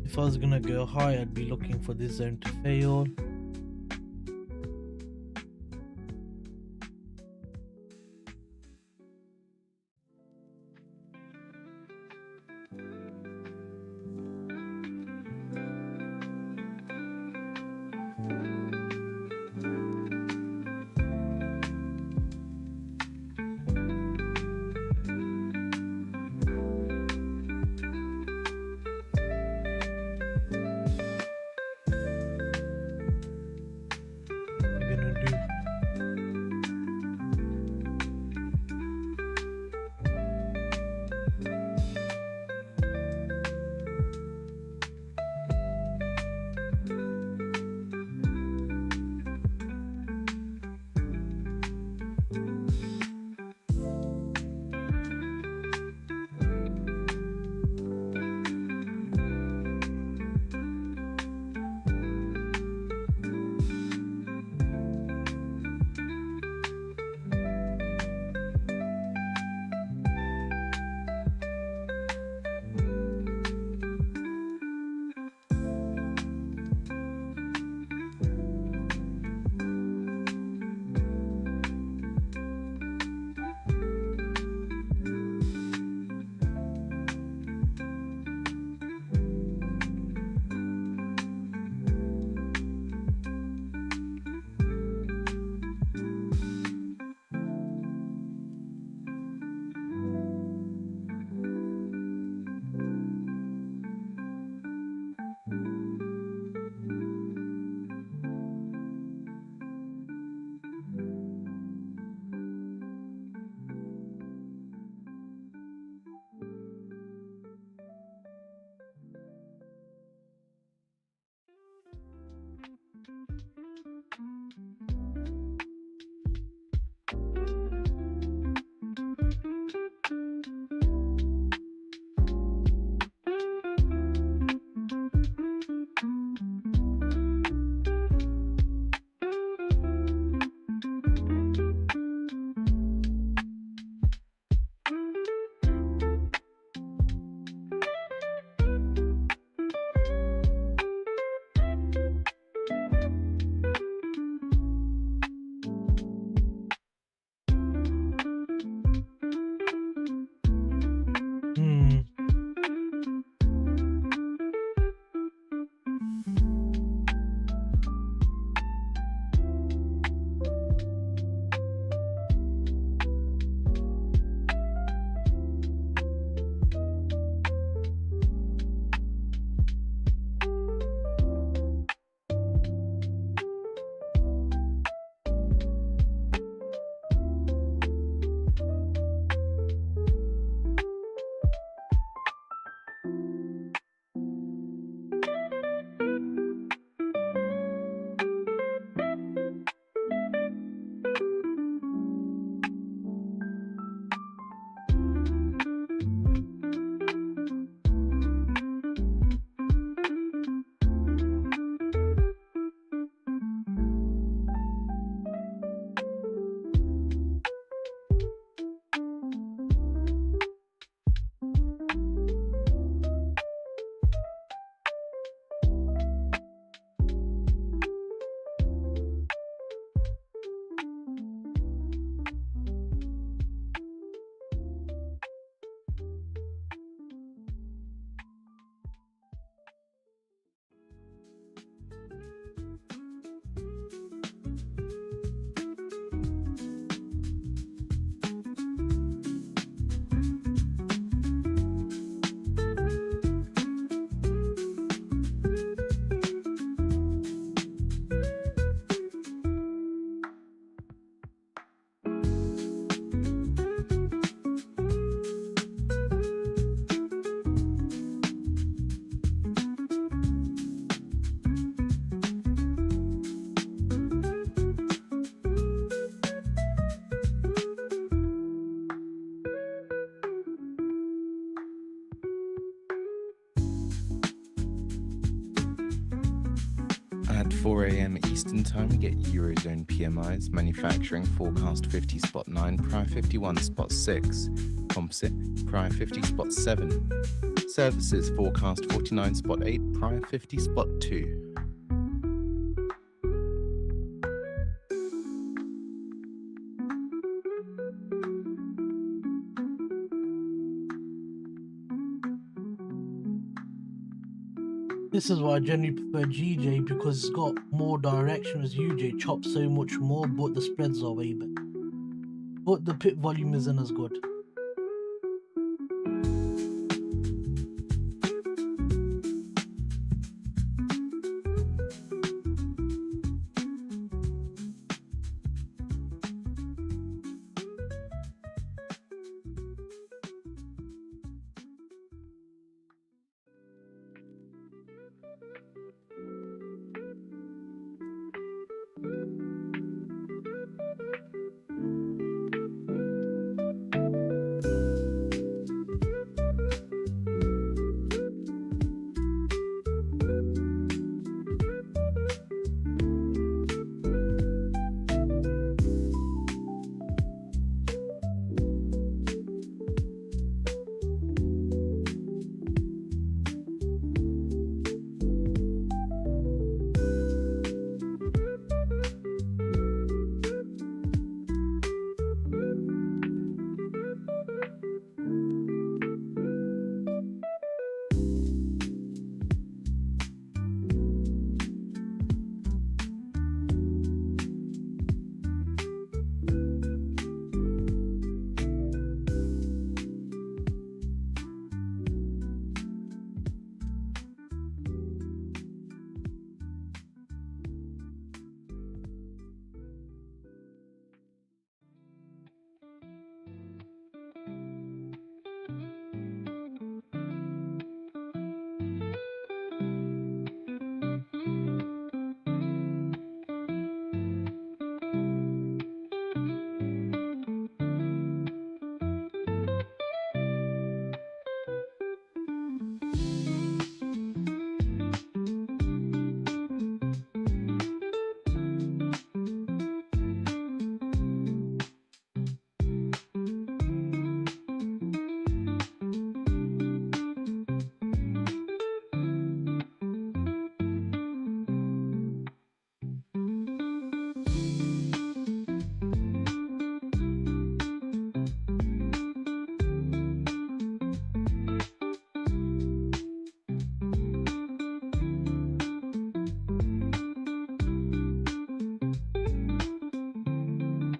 If I was gonna go high, I'd be looking for this zone to fail. 4 a.m. Eastern Time, we get Eurozone PMIs, manufacturing forecast 50 spot 9, prior 51 spot 6, composite prior 50 spot 7, services forecast 49 spot 8, prior 50 spot 2. This is why I generally prefer GJ, because it's got more direction, as UJ chops so much more, but the spreads are way better. But the pip volume isn't as good.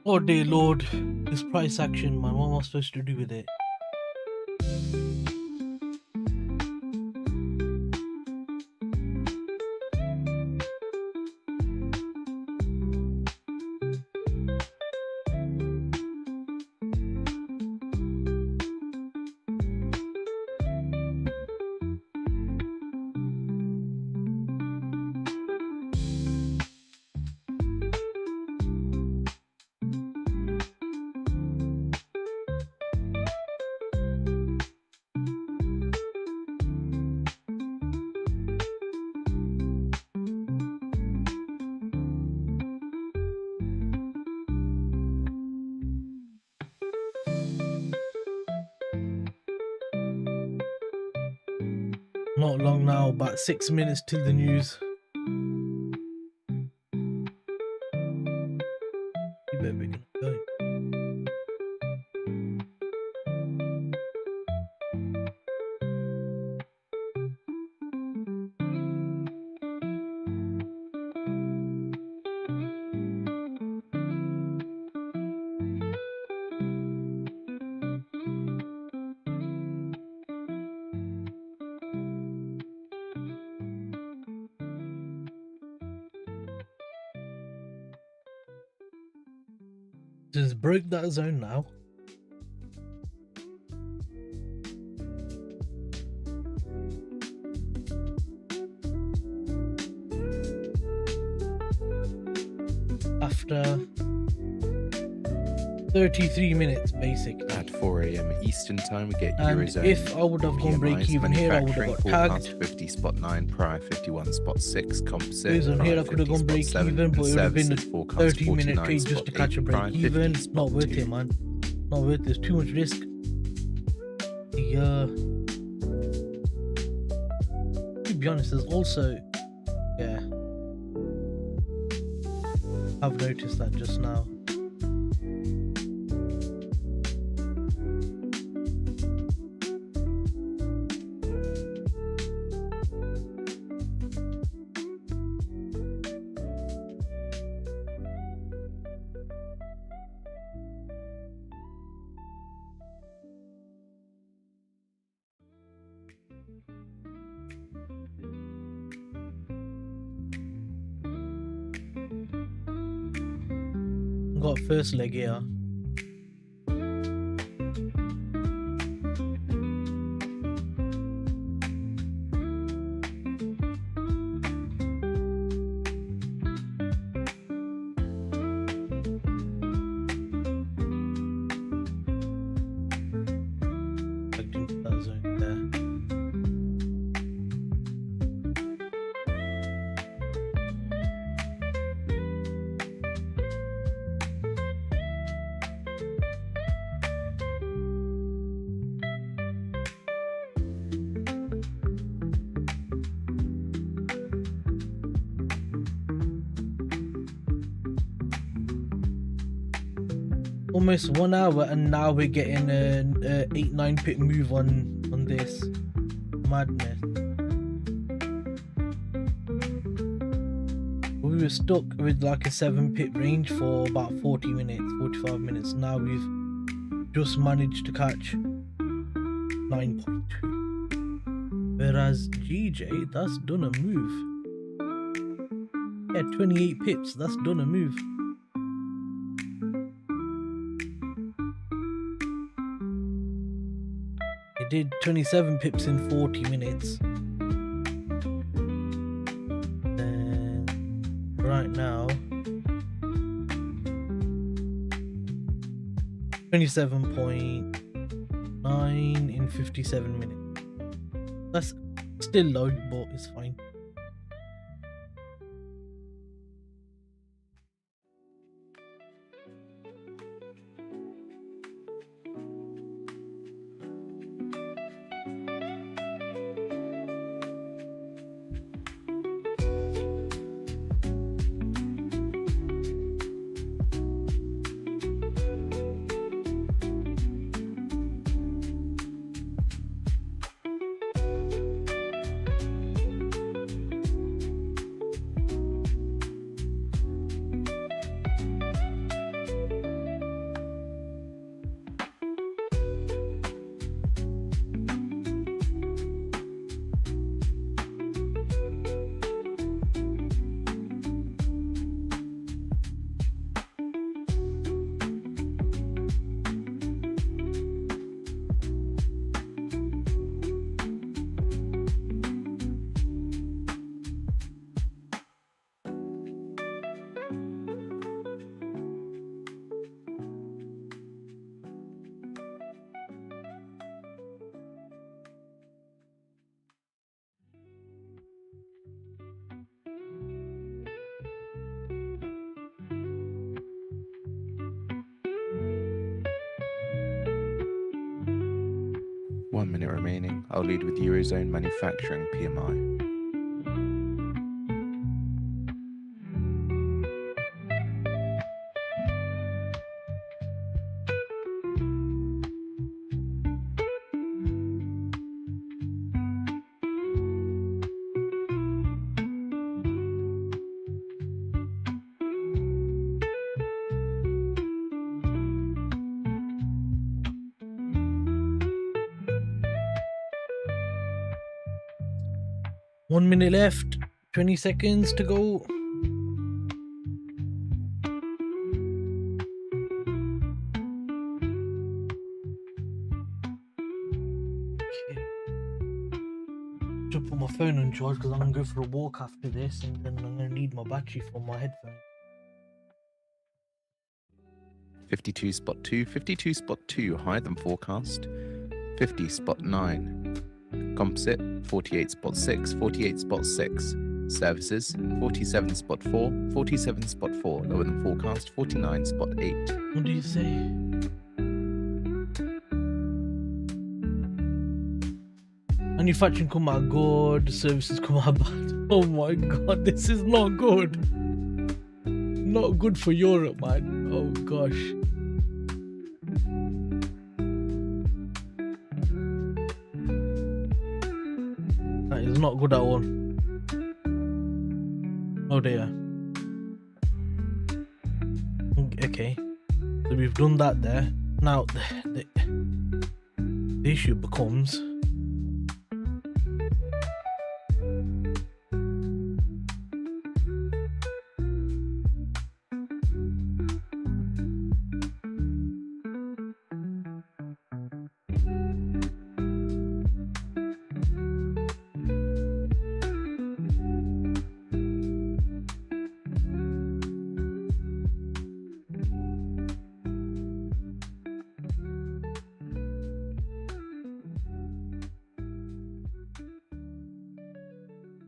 Oh dear lord, this price action, man, what am I supposed to do with it? Not long now, about 6 minutes till the news. You better be gonna go. Just break that zone now. After 33 minutes basically. At 4 a.m. Eastern time, we get And eurozone. if I would have gone break PMIs, even here, I would have manufacturing got forecast tagged. 50 spot 9, prior 51 spot 6, composite. Based on prior here, I could have 50 gone spot break 7, even, but it would have been a services forecast 30-minute 49 trade just spot to catch a 8, prior break 50 even. spot Not worth 2. it, man. Not worth it. There's too much risk. To be honest, there's also, yeah, I've noticed that just now. Got first leg here. Plugged into that zone there. Almost 1 hour, and now we're getting an 8-9 pip move on this. Madness. We were stuck with like a 7 pip range for about 40 minutes, 45 minutes. Now we've just managed to catch 9.2. Whereas GJ, that's done a move. Yeah, 28 pips, that's done a move. It did 27 pips in 40 minutes. And right now, 27.9 in 57 minutes. That's still low, but it's fine. One minute remaining. I'll lead with eurozone manufacturing PMI. One minute left, 20 seconds to go. Should put my phone on charge because I'm gonna go for a walk after this, and then I'm gonna need my battery for my headphones. 52 spot 2, 52 spot 2 higher than forecast, 50 spot 9. Composite 48 spot 6, 48 spot 6. Services 47 spot 4, 47 spot 4 lower than forecast, 49 spot 8. What do you say? Manufacturing come out good, services come out bad. Oh my god, this is not good. Not good for Europe, man. Oh gosh. That is not good at all. Oh dear. Okay. So we've done that there. Now the issue becomes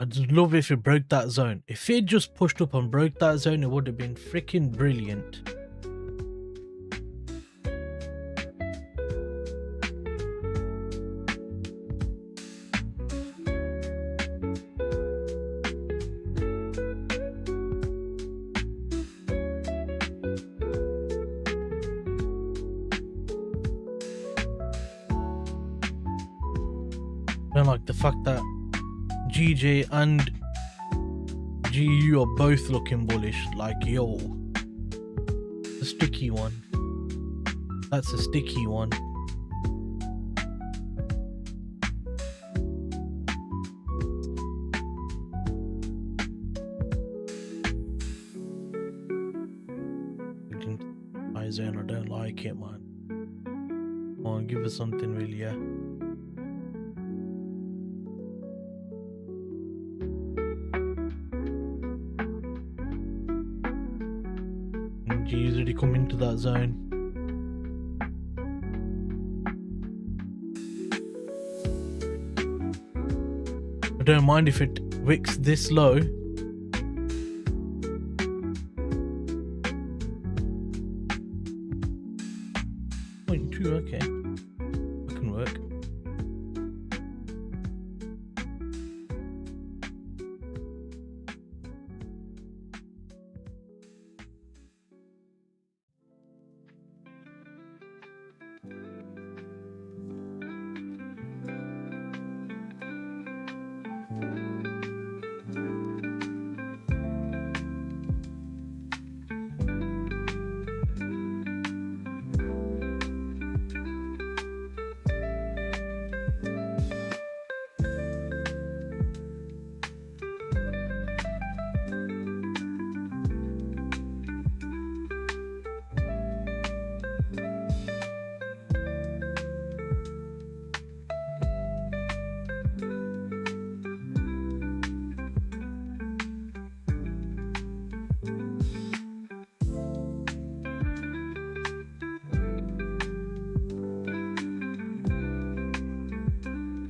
I'd just love if it broke that zone. If it just pushed up and broke that zone, it would have been freaking brilliant. I don't like the fact that GJ and GU are both looking bullish. Like, yo, a sticky one. That's a sticky one. I don't like it, man. Come on, give us something really, yeah. G's already come into that zone. I don't mind if it wicks this low. 0.2, okay. That can work.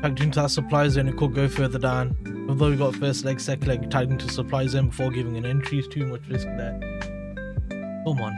Tagged into that supply zone, it could go further down. Although we got first leg, second leg tagged into supply zone before giving an entry is too much risk there. Come on.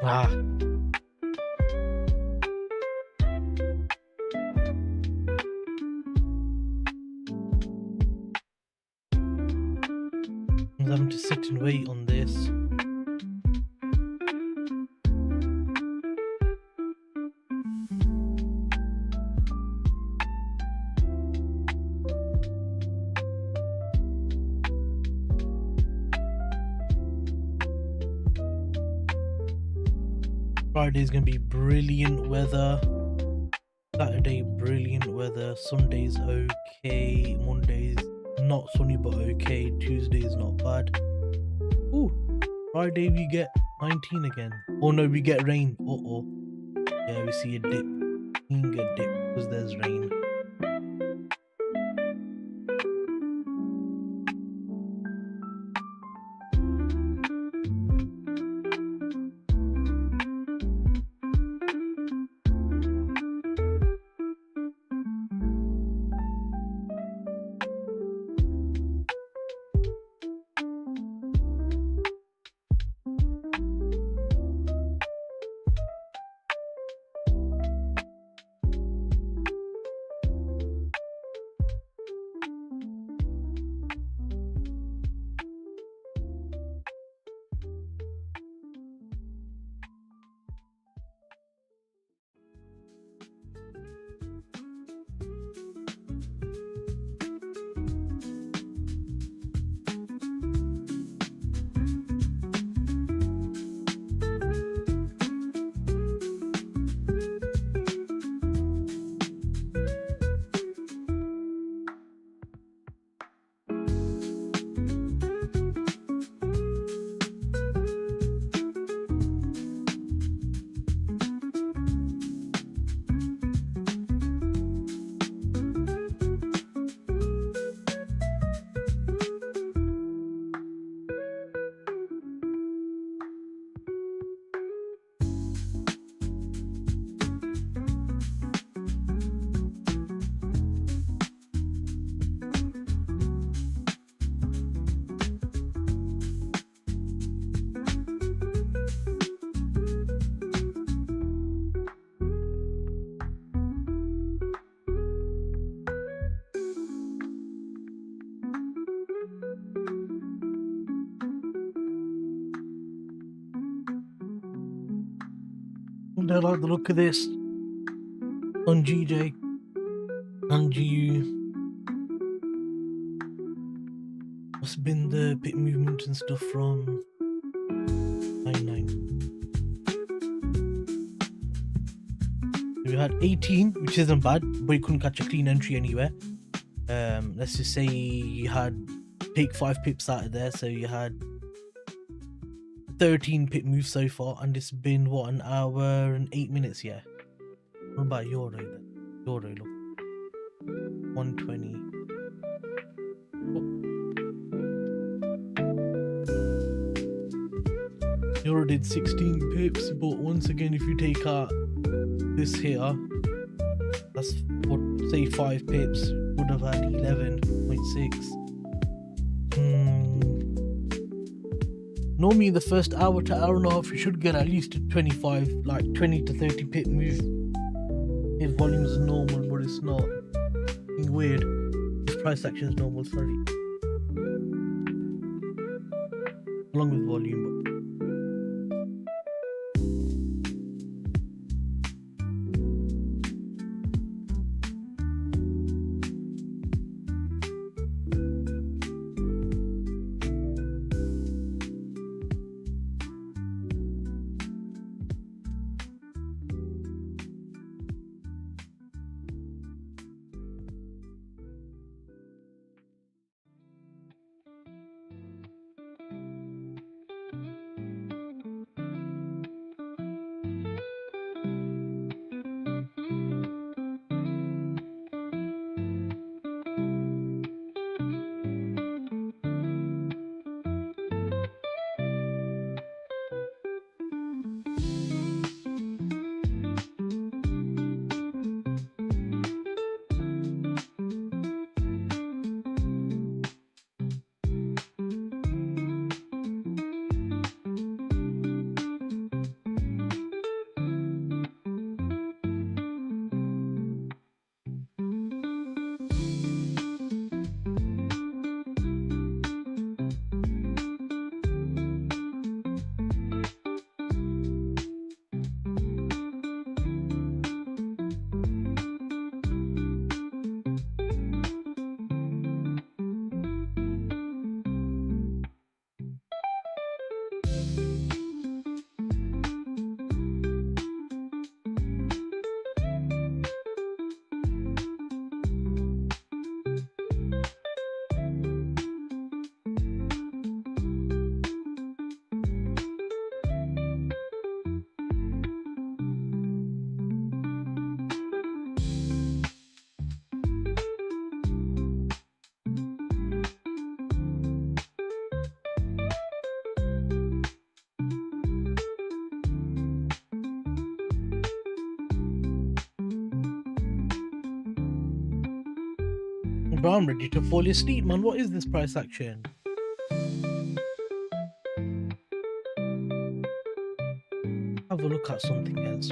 Ah. I'm having to sit and wait on this. Friday's gonna be brilliant weather. Saturday, brilliant weather. Sunday's okay. Monday's not sunny but okay. Tuesday's not bad. Ooh, Friday we get 19 again. Oh no, we get rain. Uh-oh. Yeah, we see a dip. Seeing a dip because there's rain. I like the look of this on GJ and GU. What's been the pit movement and stuff from 99? We had 18, which isn't bad, but you couldn't catch a clean entry anywhere. Let's just say you had take 5 pips out of there, so you had 13 pip moves so far, and it's been what, an hour and 8 minutes. Yeah. What about Euro then? Euro, look, 120. Euro did 16 pips, but once again, if you take out this here, that's what, say 5 pips, would have had 11.6. Normally the first hour to hour and a half you should get at least a 25, like 20 to 30 pip move if volume is normal, but it's not. Being weird. This price action is normal, sorry. Along with volume. Bro, I'm ready to fall asleep, man. What is this price action? Have a look at something else.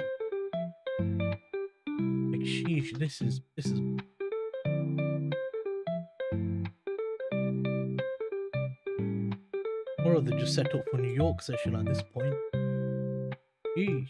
Like, sheesh, this is. Or are they just set up for New York session at this point? Sheesh.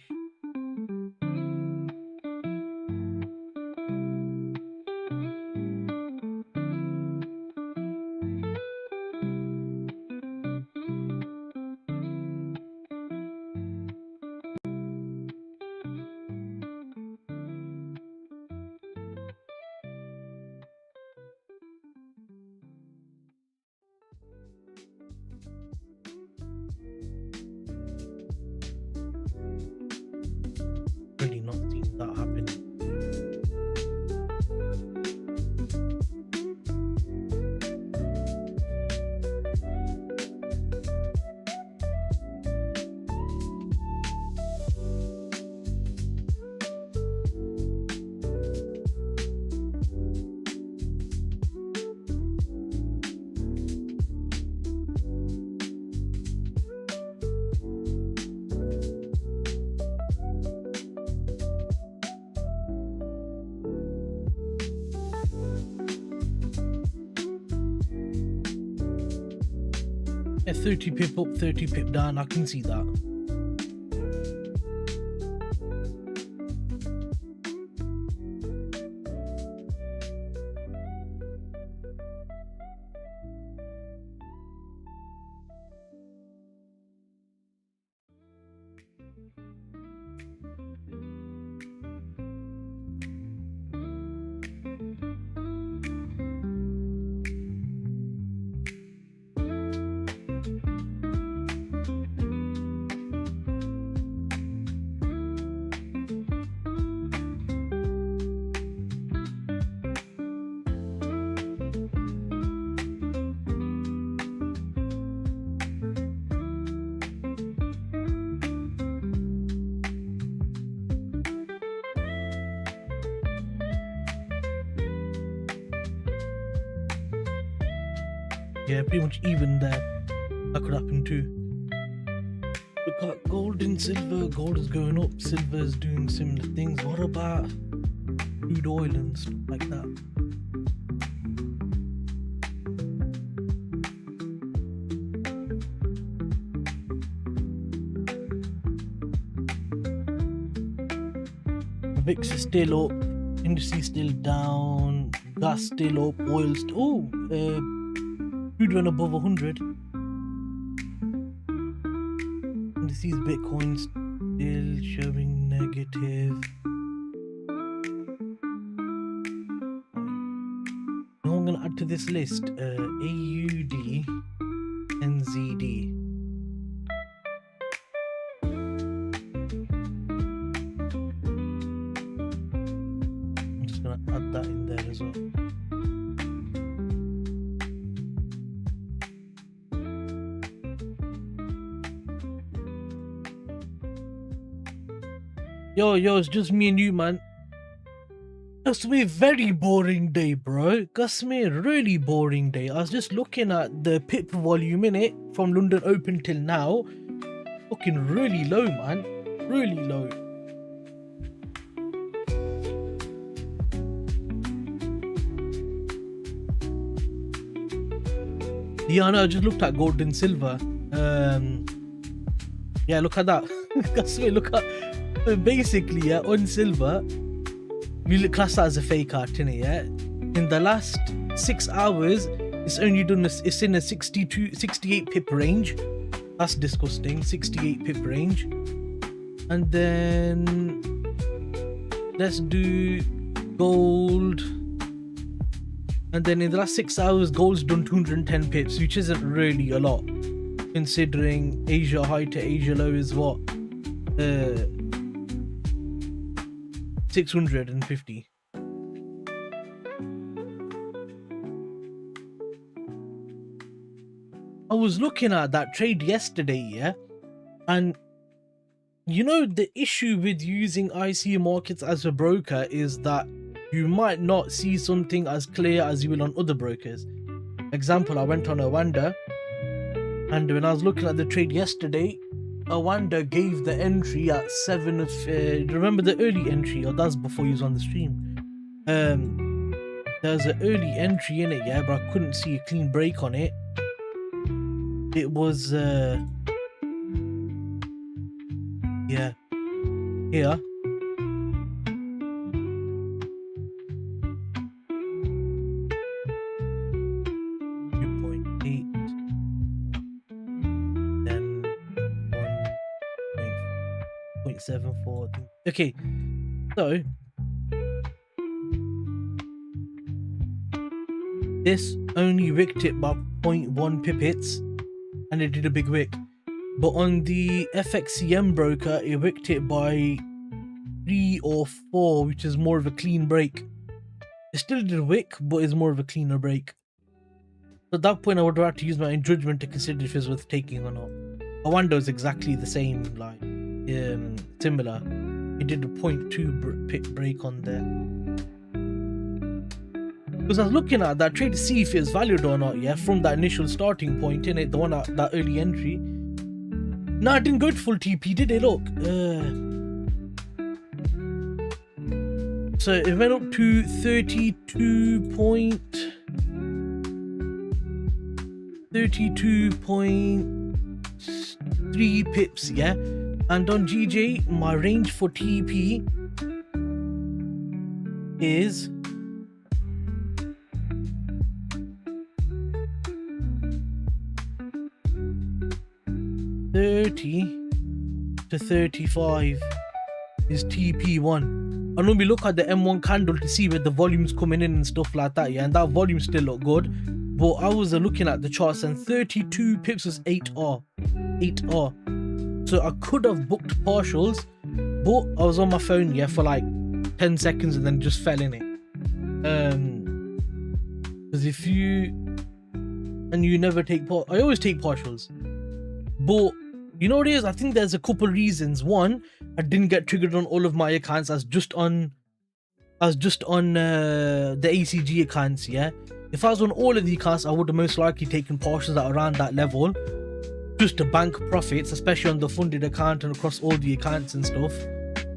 Really not seeing that happening. Yeah, 30 pip up, 30 pip down. I can see that. Yeah, pretty much even there. That could happen too. Look at gold and silver. Gold is going up. Silver is doing similar things. What about crude oil and stuff like that? VIX is still up. Indices still down. Gas still up. Oil still. Crude went above 100. Indices Bitcoin still showing negative. Now I'm gonna add to this list AUD NZD. I'm just gonna add that in there as well. Yo, it's just me and you, man. That's me, very boring day, bro. That's me, really boring day. I was just looking at the pip volume in it from London Open till now. Fucking really low, man. Really low. Yeah, I know, I just looked at gold and silver. Yeah, look at that. That's me, look at. So basically, yeah, on silver, we class that as a fake art, innit, yeah? In the last 6 hours, it's only done this, it's in a 68 pip range. That's disgusting, 68 pip range. And then let's do gold. And then in the last 6 hours, gold's done 210 pips, which isn't really a lot, considering Asia high to Asia low is what? 650. I was looking at that trade yesterday, yeah, and you know the issue with using IC markets as a broker is that you might not see something as clear as you will on other brokers. Example, I went on Awanda, and when I was looking at the trade yesterday, Awanda gave the entry at 7 of remember the early entry, or that's before he was on the stream. There's an early entry in it, yeah, but I couldn't see a clean break on it. It was yeah, here. Then 1.74. Okay, so this only wicked it by 0.1 pippets, and it did a big wick. But on the FXCM broker, it wicked it by 3 or 4, which is more of a clean break. It still did a wick, but it's more of a cleaner break. So at that point, I would have to use my own judgment to consider if it's worth taking or not. Awanda is exactly the same, like similar. It did a 0.2 pip break on there. Because I was looking at that trade to see if it was valued or not, yeah, from that initial starting point, in it, the one at that early entry. No, it didn't go to full TP, did it? Look. So it went up to 32.3 pips, yeah. And on GJ, my range for TP is 30 to 35 is TP1. And when we look at the M1 candle to see where the volume's coming in and stuff like that, yeah, and that volume still look good. But I was looking at the charts, and 32 pips was 8R. So I could have booked partials, but I was on my phone, yeah, for like 10 seconds and then just fell in it. Because if you never take I always take partials. But you know what it is? I think there's a couple reasons. One, I didn't get triggered on all of my accounts as just on the ACG accounts, yeah. If I was on all of the accounts, I would have most likely taken partials at around that level, just to bank profits, especially on the funded account and across all the accounts and stuff.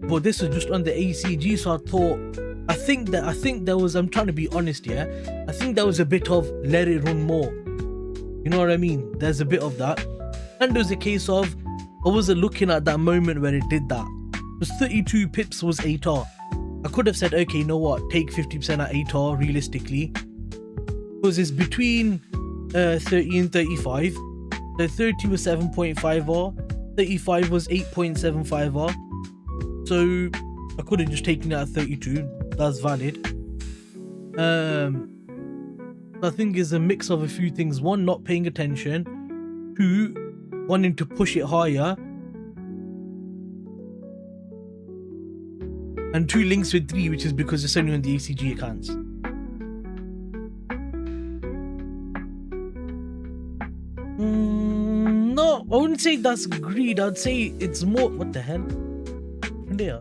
But this was just on the ACG, so I thought, I think there was, I'm trying to be honest, yeah, I think there was a bit of let it run more. You know what I mean? There's a bit of that. And there was a case of I wasn't looking at that moment where it did that. Because 32 pips was 8R. I could have said, okay, you know what, take 50% at 8R realistically. Because it's between 30 and 35. So 30 was 7.5R, 35 was 8.75R. So I could have just taken it at 32. That's valid. I think it's a mix of a few things. One, not paying attention. Two, wanting to push it higher. And two, links with 3, which is because it's only on the ACG accounts. No, I wouldn't say that's greed. I'd say it's more. What the hell? There.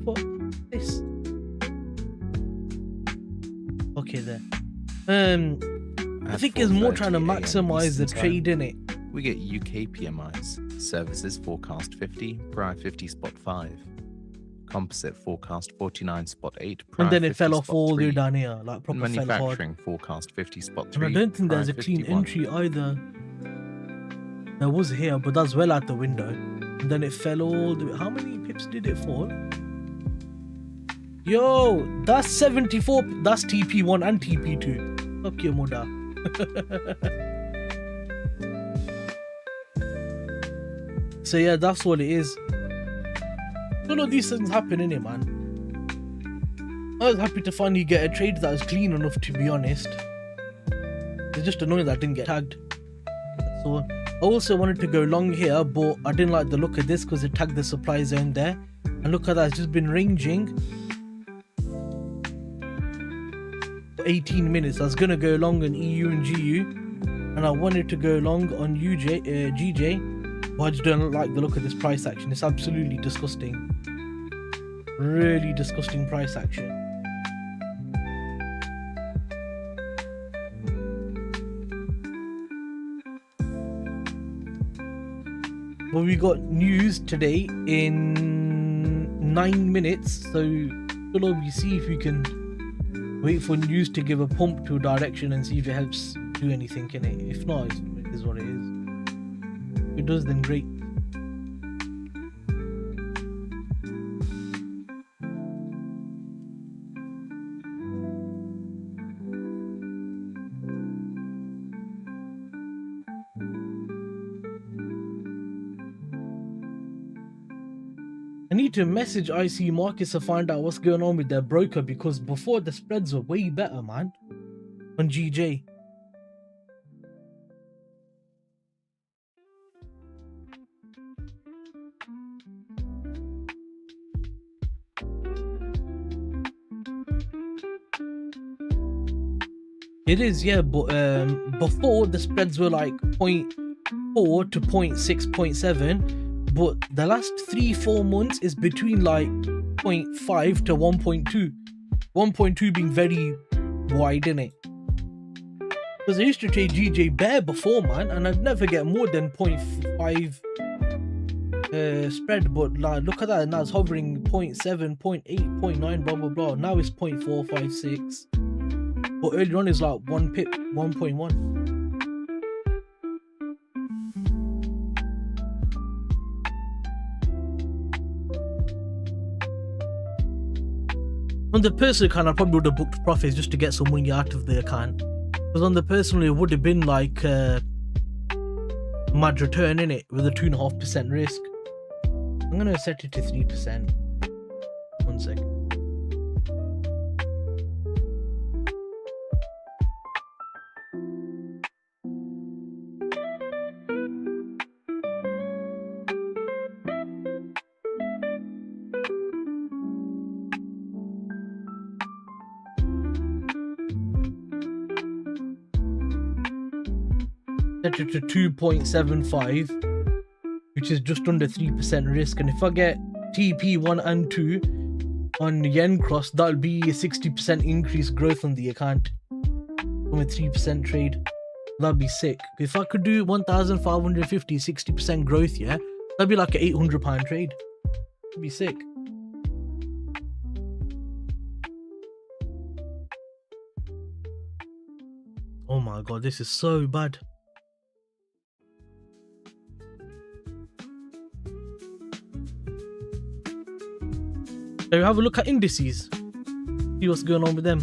What? This. Okay, there. I think it's more trying to maximize the trade in it. We get UK PMIs, services forecast 50, prior 50 spot 5, composite forecast 49 spot 8, and then it fell off all the way down here, like proper manufacturing forecast 50 spot 3. And I don't think there's a clean 51. entry either. There was here, but that's well out the window. And then it fell all the way. How many pips did it fall? Yo, that's 74. That's TP1 and TP2. Fuck your mother. So yeah, that's what it is. None of these things happen, innit, man? I was happy to finally get a trade that was clean enough, to be honest. It's just annoying that I didn't get tagged. So I also wanted to go long here, but I didn't like the look of this because it tagged the supply zone there. And look at that, it's just been ranging for 18 minutes. I was gonna go long on EU and GU, and I wanted to go long on GJ, but I just don't like the look of this price action. It's absolutely disgusting. Really disgusting price action. But we got news today in 9 minutes, so we see if we can wait for news to give a pump to a direction and see if it helps do anything in it. If not, it is what it is. If it does, then great. I need to message IC Markets to find out what's going on with their broker, because before the spreads were way better, man, on GJ. It is, yeah, but before the spreads were like 0.4 to 0.6, 0.7. But the last 3-4 months is between like 0.5 to 1.2. 1.2 being very wide, innit? Because I used to trade GJ bare before, man, and I'd never get more than 0.5 spread. But like, look at that, now it's hovering 0.7, 0.8, 0.9, blah blah blah. Now it's 0.4, 5, 6. But earlier on is like 1 pip, 1.1. On the personal account, I probably would have booked profits just to get some money out of the account. Because on the personal, it would have been like mad return in it with a 2.5% risk. I'm gonna set it to 3%. 1 sec. Set it to 2.75, which is just under 3% risk. And if I get TP1 and 2 on yen cross, that'll be a 60% increase growth on the account from a 3% trade. That'd be sick. If I could do 1,550, 60% growth, yeah, that'd be like an £800 trade. That'd be sick. Oh my god, this is so bad. So have a look at indices, see what's going on with them.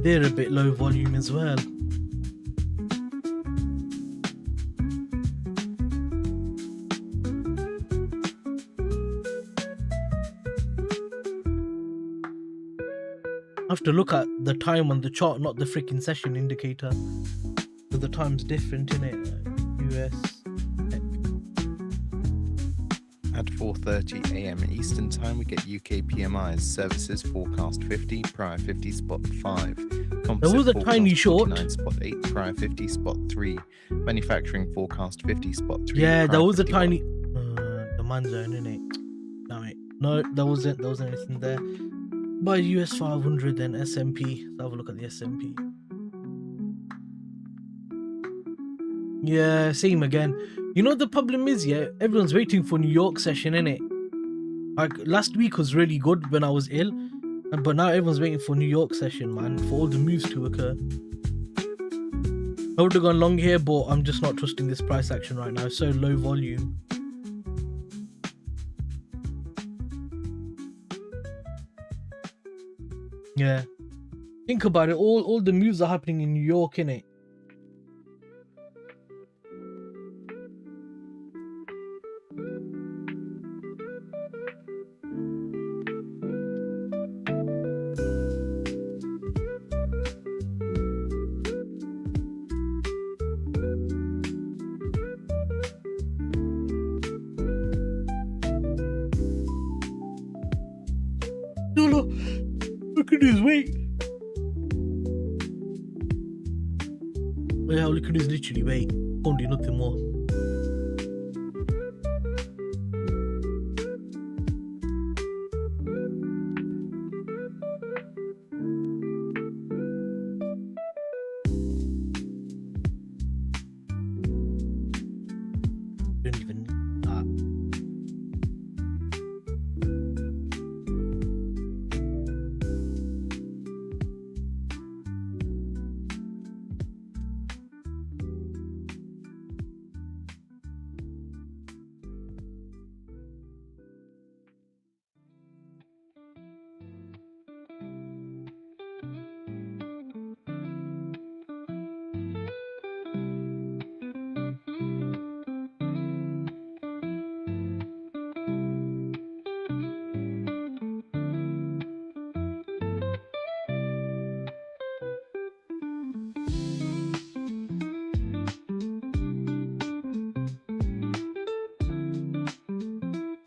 They're a bit low volume as well. I have to look at the time on the chart, not the freaking session indicator. So the time's different, innit? US. At 4:30 a.m. Eastern Time, we get UK PMIs, services forecast 50, prior 50 spot 5. There was a tiny short. 49 spot 8, prior 50 spot 3. Manufacturing forecast 50 spot 3. Yeah, there was a tiny demand zone, innit? Damn it. No, there wasn't anything there. By US 500 then S&P. Let's have a look at the S&P. Yeah, same again. You know the problem is, yeah, everyone's waiting for New York session, innit? Like last week was really good when I was ill, but now everyone's waiting for New York session, man, for all the moves to occur. I would have gone long here, but I'm just not trusting this price action right now. It's so low volume. Yeah, think about it. All the moves are happening in New York, innit? look at his weight. Yeah, look at his literally weight. Can't do nothing more. Don't even that.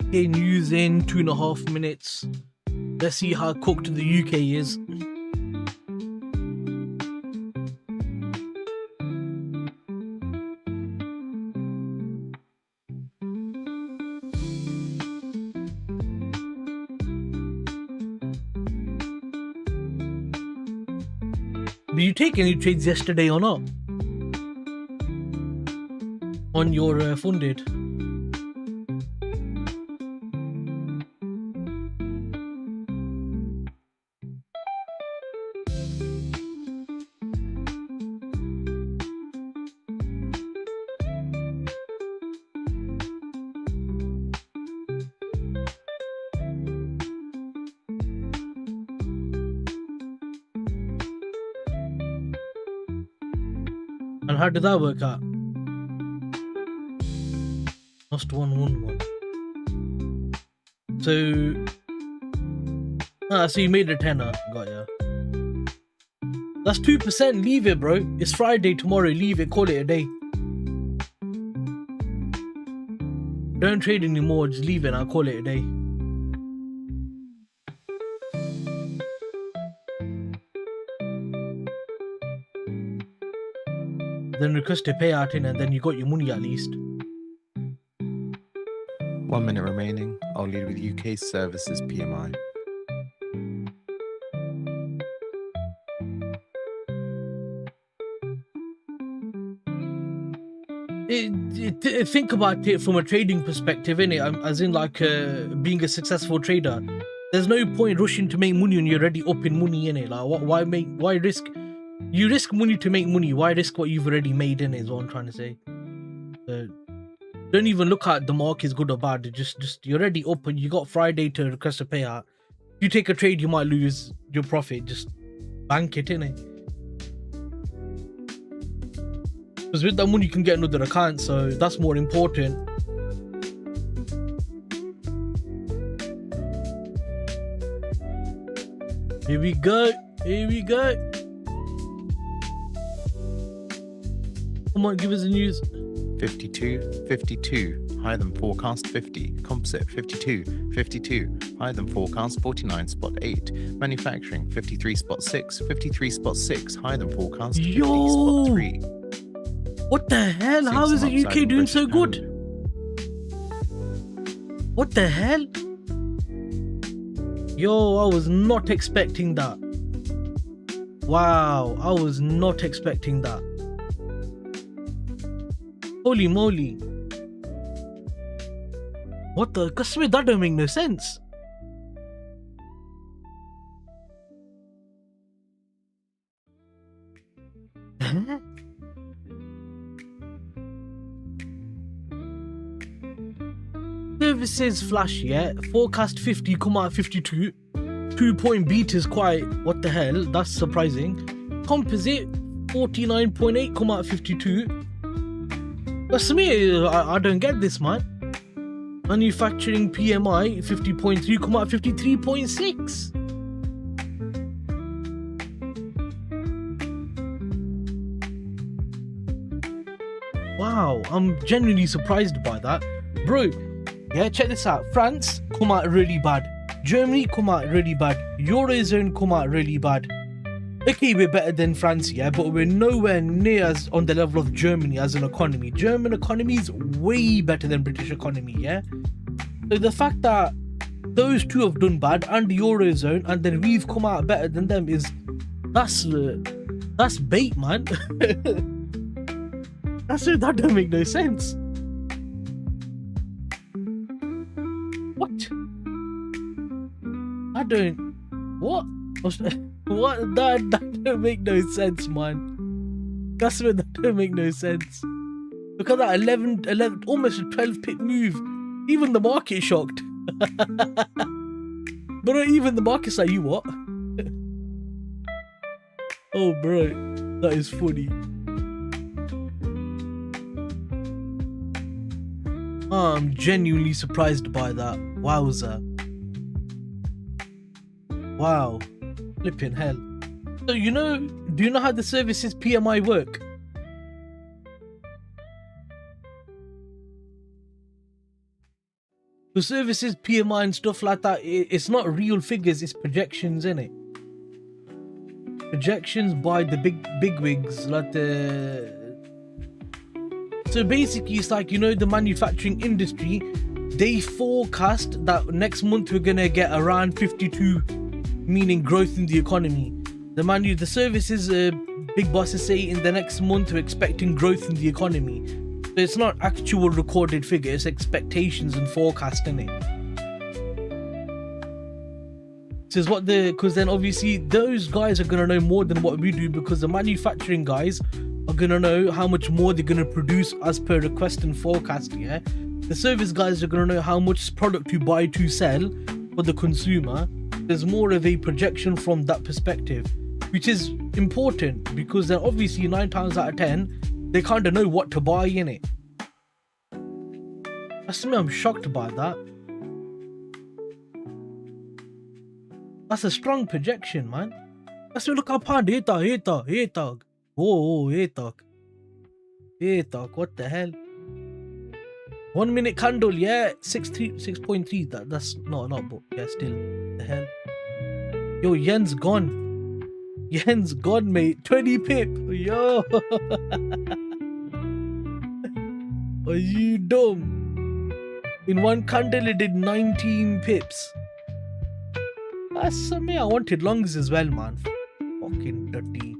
Okay, news in 2.5 minutes. Let's see how cooked the UK is. Did you take any trades yesterday or not? On your funded? And how did that work out? Lost 1-1-1. So, so you made a tenner. Got ya. That's 2%. Leave it, bro. It's Friday tomorrow. Leave it. Call it a day. Don't trade anymore. Just leave it. I'll call it a day. Then request a payout in, and then you got your money at least. 1 minute remaining. I'll lead with UK services PMI. Think about it from a trading perspective, innit? As in, like, being a successful trader. There's no point rushing to make money when you're already up in money, innit? Like, why risk? You risk money to make money. Why risk what you've already made in? Is what I'm trying to say. Don't even look at the market is good or bad. Just you're already up and you got Friday to request a payout. If you take a trade, you might lose your profit. Just bank it, innit? Because with that money you can get another account, so that's more important. Here we go. Here we go. Come on, give us the news. 52, 52, higher than forecast 50, composite 52, 52, higher than forecast 49.8, manufacturing 53.6, 53.6, higher than forecast 50.3. What the hell? How is the UK doing so good? What the hell? Yo, I was not expecting that. Wow, I was not expecting that. Holy moly. What the? Customer, that don't make no sense. Services flash, yeah. Forecast 50, come out 52. 2-point beat is quite, what the hell? That's surprising. Composite 49.8, come out 52. That's me. I don't get this, man. Manufacturing PMI 50.3, come out 53.6. Wow, I'm genuinely surprised by that. Bro, yeah, check this out. France, come out really bad. Germany come out really bad. Eurozone come out really bad. Okay, we're better than France, yeah, but we're nowhere near as on the level of Germany as an economy. German economy is way better than British economy, yeah. So the fact that those two have done bad and the Eurozone, and then we've come out better than them that's bait, man. That don't make no sense. What? What? That don't make no sense, man. That don't make no sense. Look at that 11, almost a 12 pip move. Even the market shocked. Bro, even the market's like, you what? Oh, bro, that is funny. I'm genuinely surprised by that. Wowza. Wow. Flipping hell. So, do you know how the services PMI work? The services PMI and stuff like that, it's not real figures, it's projections, innit? Projections by the big wigs, like so basically it's like, the manufacturing industry, they forecast that next month we're gonna get around 52, meaning growth in the economy. The services big bosses say in the next month we're expecting growth in the economy. So it's not actual recorded figure, it's expectations and forecasting it. This is because then obviously those guys are gonna know more than what we do, because the manufacturing guys are gonna know how much more they're gonna produce as per request and forecast, yeah. The service guys are gonna know how much product to buy to sell for the consumer. There's more of a projection from that perspective, which is important, because then obviously 9 times out of 10 they kind of know what to buy in it. That's me, I'm shocked by that. That's a strong projection, man. That's me, look how pound, hey dog. Whoa, hey dog, what the hell? 1 minute candle, yeah, 6.3. That's not, but yeah, still, the hell. Yo, yen's gone, mate. 20 pip, yo. Are you dumb? In one candle it did 19 pips. That's me. I wanted longs as well, man. Fucking dirty.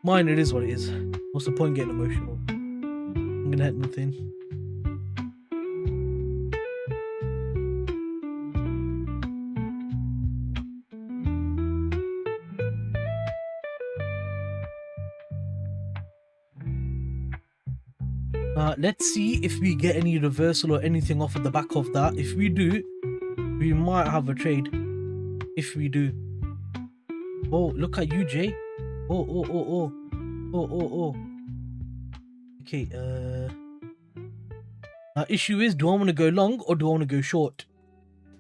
Mine, it is what it is. What's the point getting emotional? I'm gonna hit nothing. Let's see if we get any reversal or anything off of the back of that. If we do, we might have a trade. If we do. Oh, look at you, Jay. Oh. Okay, now issue is, do I want to go long or do I want to go short?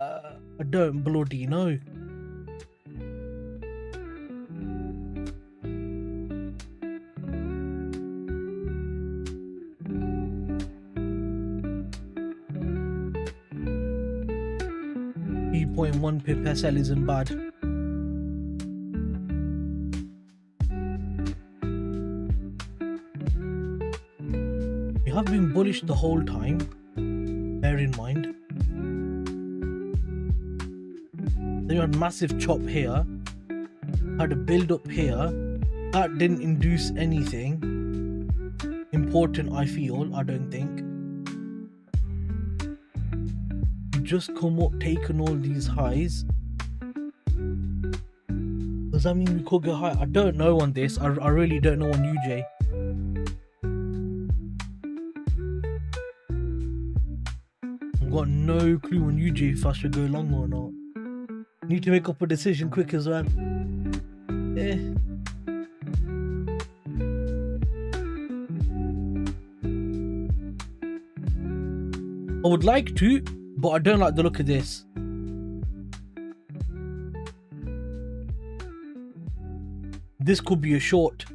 I don't bloody know. .1 pip SL isn't bad. We have been bullish the whole time, bear in mind. Then we had massive chop here, had a build up here, that didn't induce anything important, I feel. I don't think. Just come up, taken all these highs. Does that mean we could get high? I don't know on this. I really don't know on UJ. I've got no clue on UJ if I should go long or not. Need to make up a decision quick as well. I would like to, but I don't like the look of this. This could be a short.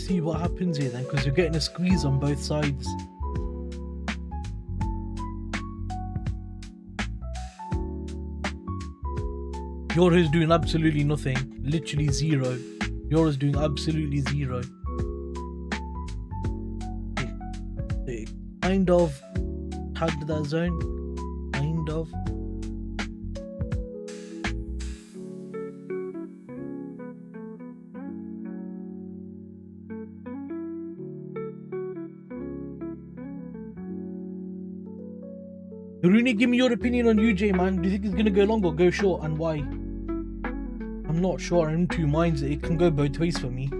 see what happens here then, because you're getting a squeeze on both sides. Euro is doing absolutely nothing, literally zero. Euro is doing absolutely zero. It kind of tagged that zone, kind of. Rooney, give me your opinion on UJ, man. Do you think it's gonna go long or go short, and why? I'm not sure. I'm in two minds. It can go both ways for me.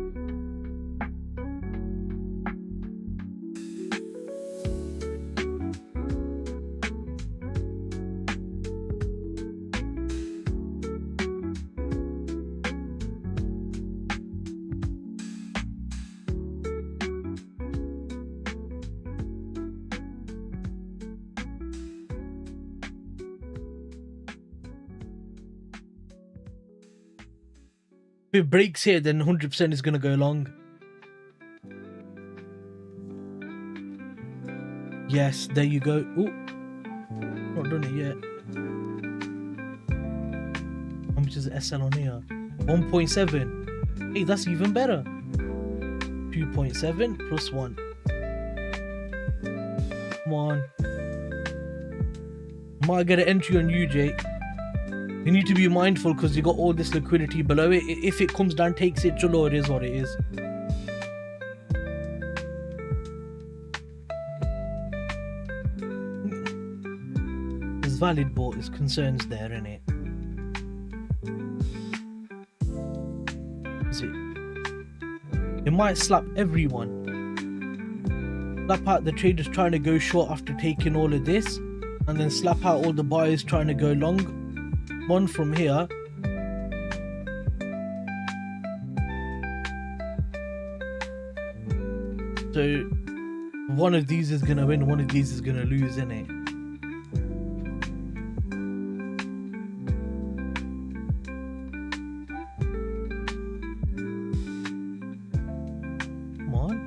If it breaks here, then 100% is going to go long. Yes, there you go. Oh, not done it yet. How much is the SL on here? 1.7. Hey, that's even better. 2.7 plus 1. Come on. Might get an entry on UJ. You need to be mindful because you got all this liquidity below it. If it comes down, takes it, chalo, it is what it is. It's valid, but there's concerns there, innit? Is it? It might slap everyone. Slap out the traders trying to go short after taking all of this, and then slap out all the buyers trying to go long. One from here. So one of these is gonna win, one of these is gonna lose, innit? Come on.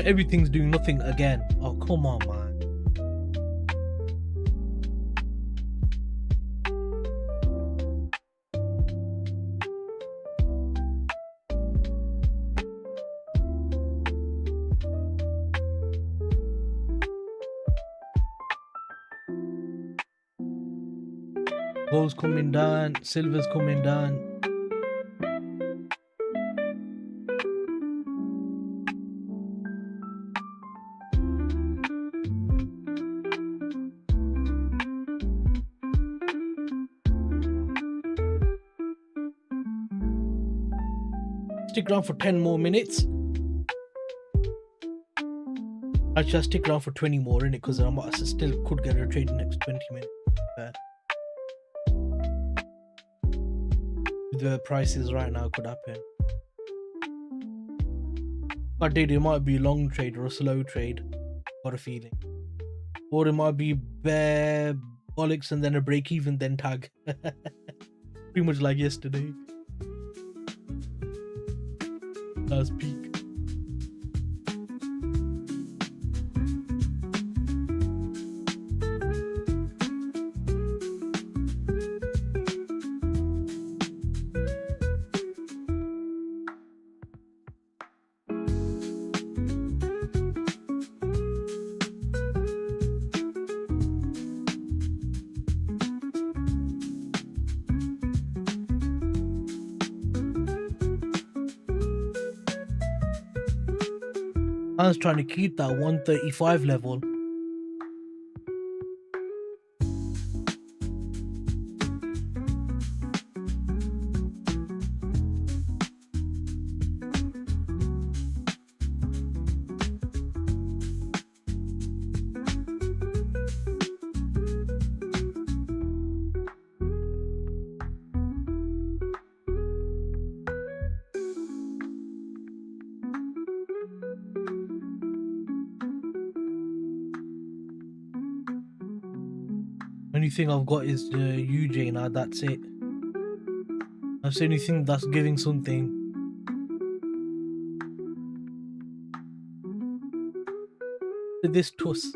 Everything's doing nothing again. Oh, come on, man. Gold's coming down, silver's coming down. Stick around for 10 more minutes. Actually, I'll stick around for 20 more in it because I still could get a trade in the next 20 minutes. The prices right now could happen. I did, it might be a long trade or a slow trade. Got a feeling. Or it might be bare bollocks and then a break even, then tag. Pretty much like yesterday. That was peak. I was trying to keep that 135 level. Only thing I've got is the UJ now, that's it. That's the only thing that's giving something. This tuss.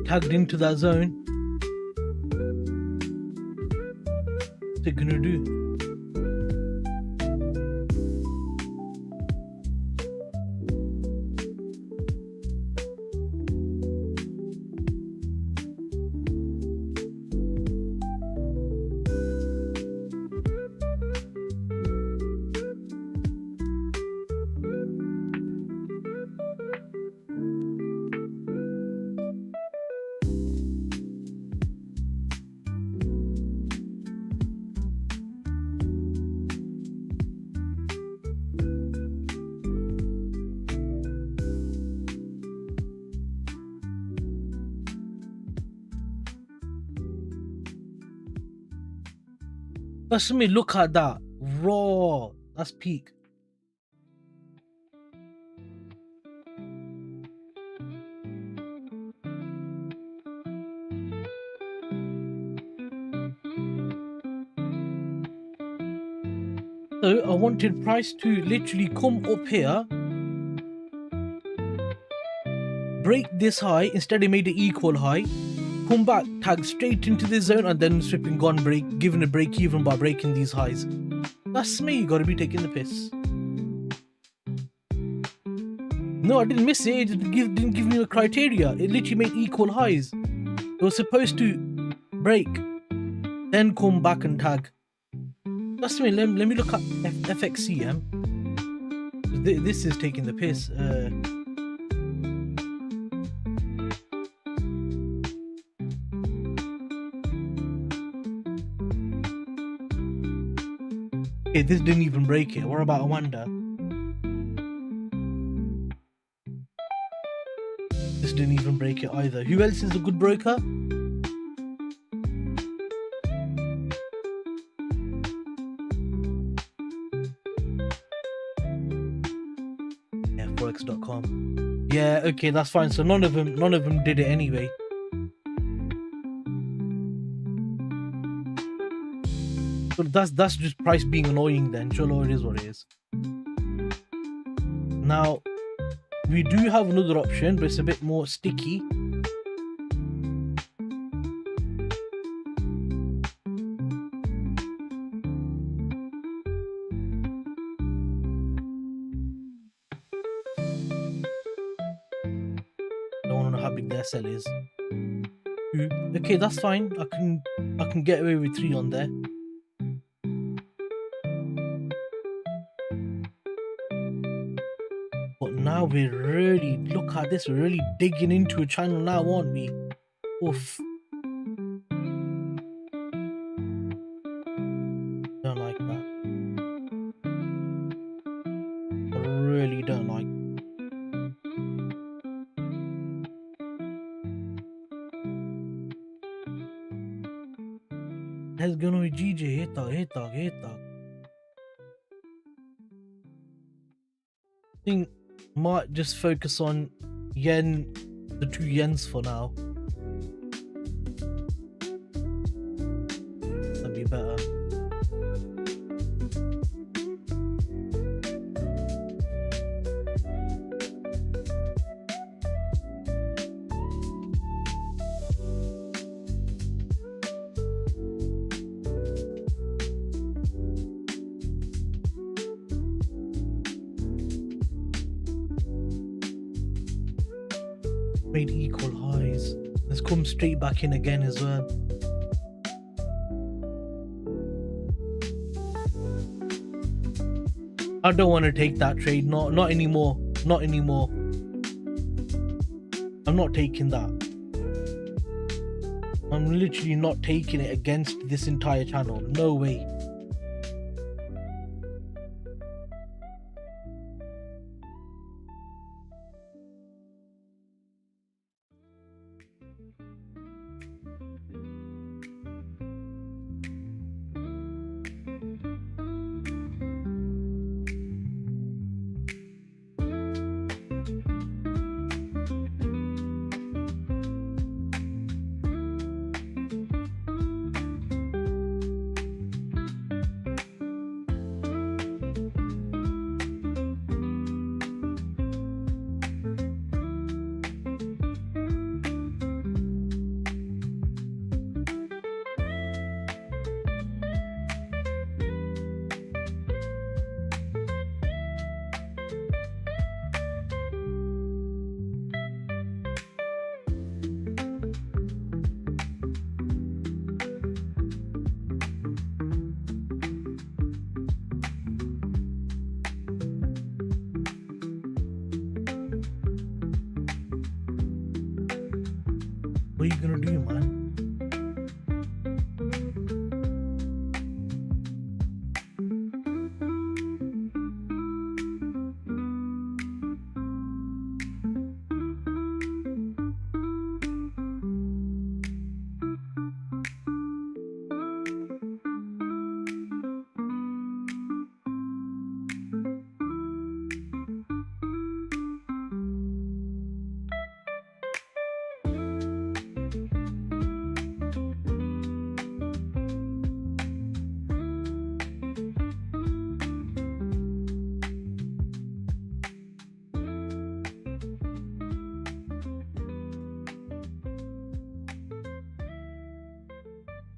Tagged into that zone. What's it gonna do? Let's me look at that. Raw. That's peak. So I wanted price to literally come up here, break this high, instead it made an equal high, come back, tag straight into this zone, and then stripping gone break, giving a break even by breaking these highs. That's me, you gotta be taking the piss. No, I didn't miss it, it didn't give me a criteria. It literally made equal highs. It was supposed to break, then come back and tag. That's me. Let me look at FXCM. This is taking the piss. Okay, this didn't even break it. What about Awanda? This didn't even break it either. Who else is a good broker? Forex.com. Yeah, okay, that's fine. So none of them did it anyway. So that's just price being annoying then. Cholo, it is what it is. Now we do have another option, but it's a bit more sticky. Sell is okay, that's fine. I can get away with 3 on there. But now we're really, look at this, we're really digging into a channel now, aren't we? Oof. Don't like that. I really don't like. Let's go with GJ. Hit dog. I think might just focus on yen, the 2 yens for now. That'd be better. Made equal highs. Let's come straight back in again as well. I don't want to take that trade. Not anymore. Not anymore. I'm not taking that. I'm literally not taking it against this entire channel. No way. What are you gonna do, man?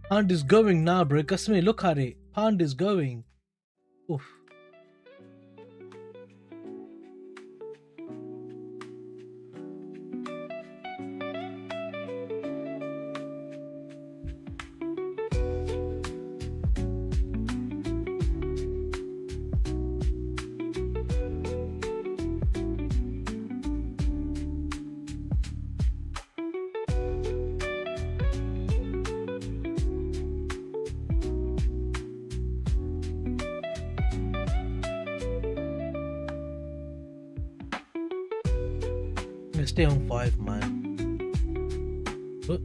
Pound is going now, bro. Kasme, look at it. Pound is going. Oof. Stay on 5, man. But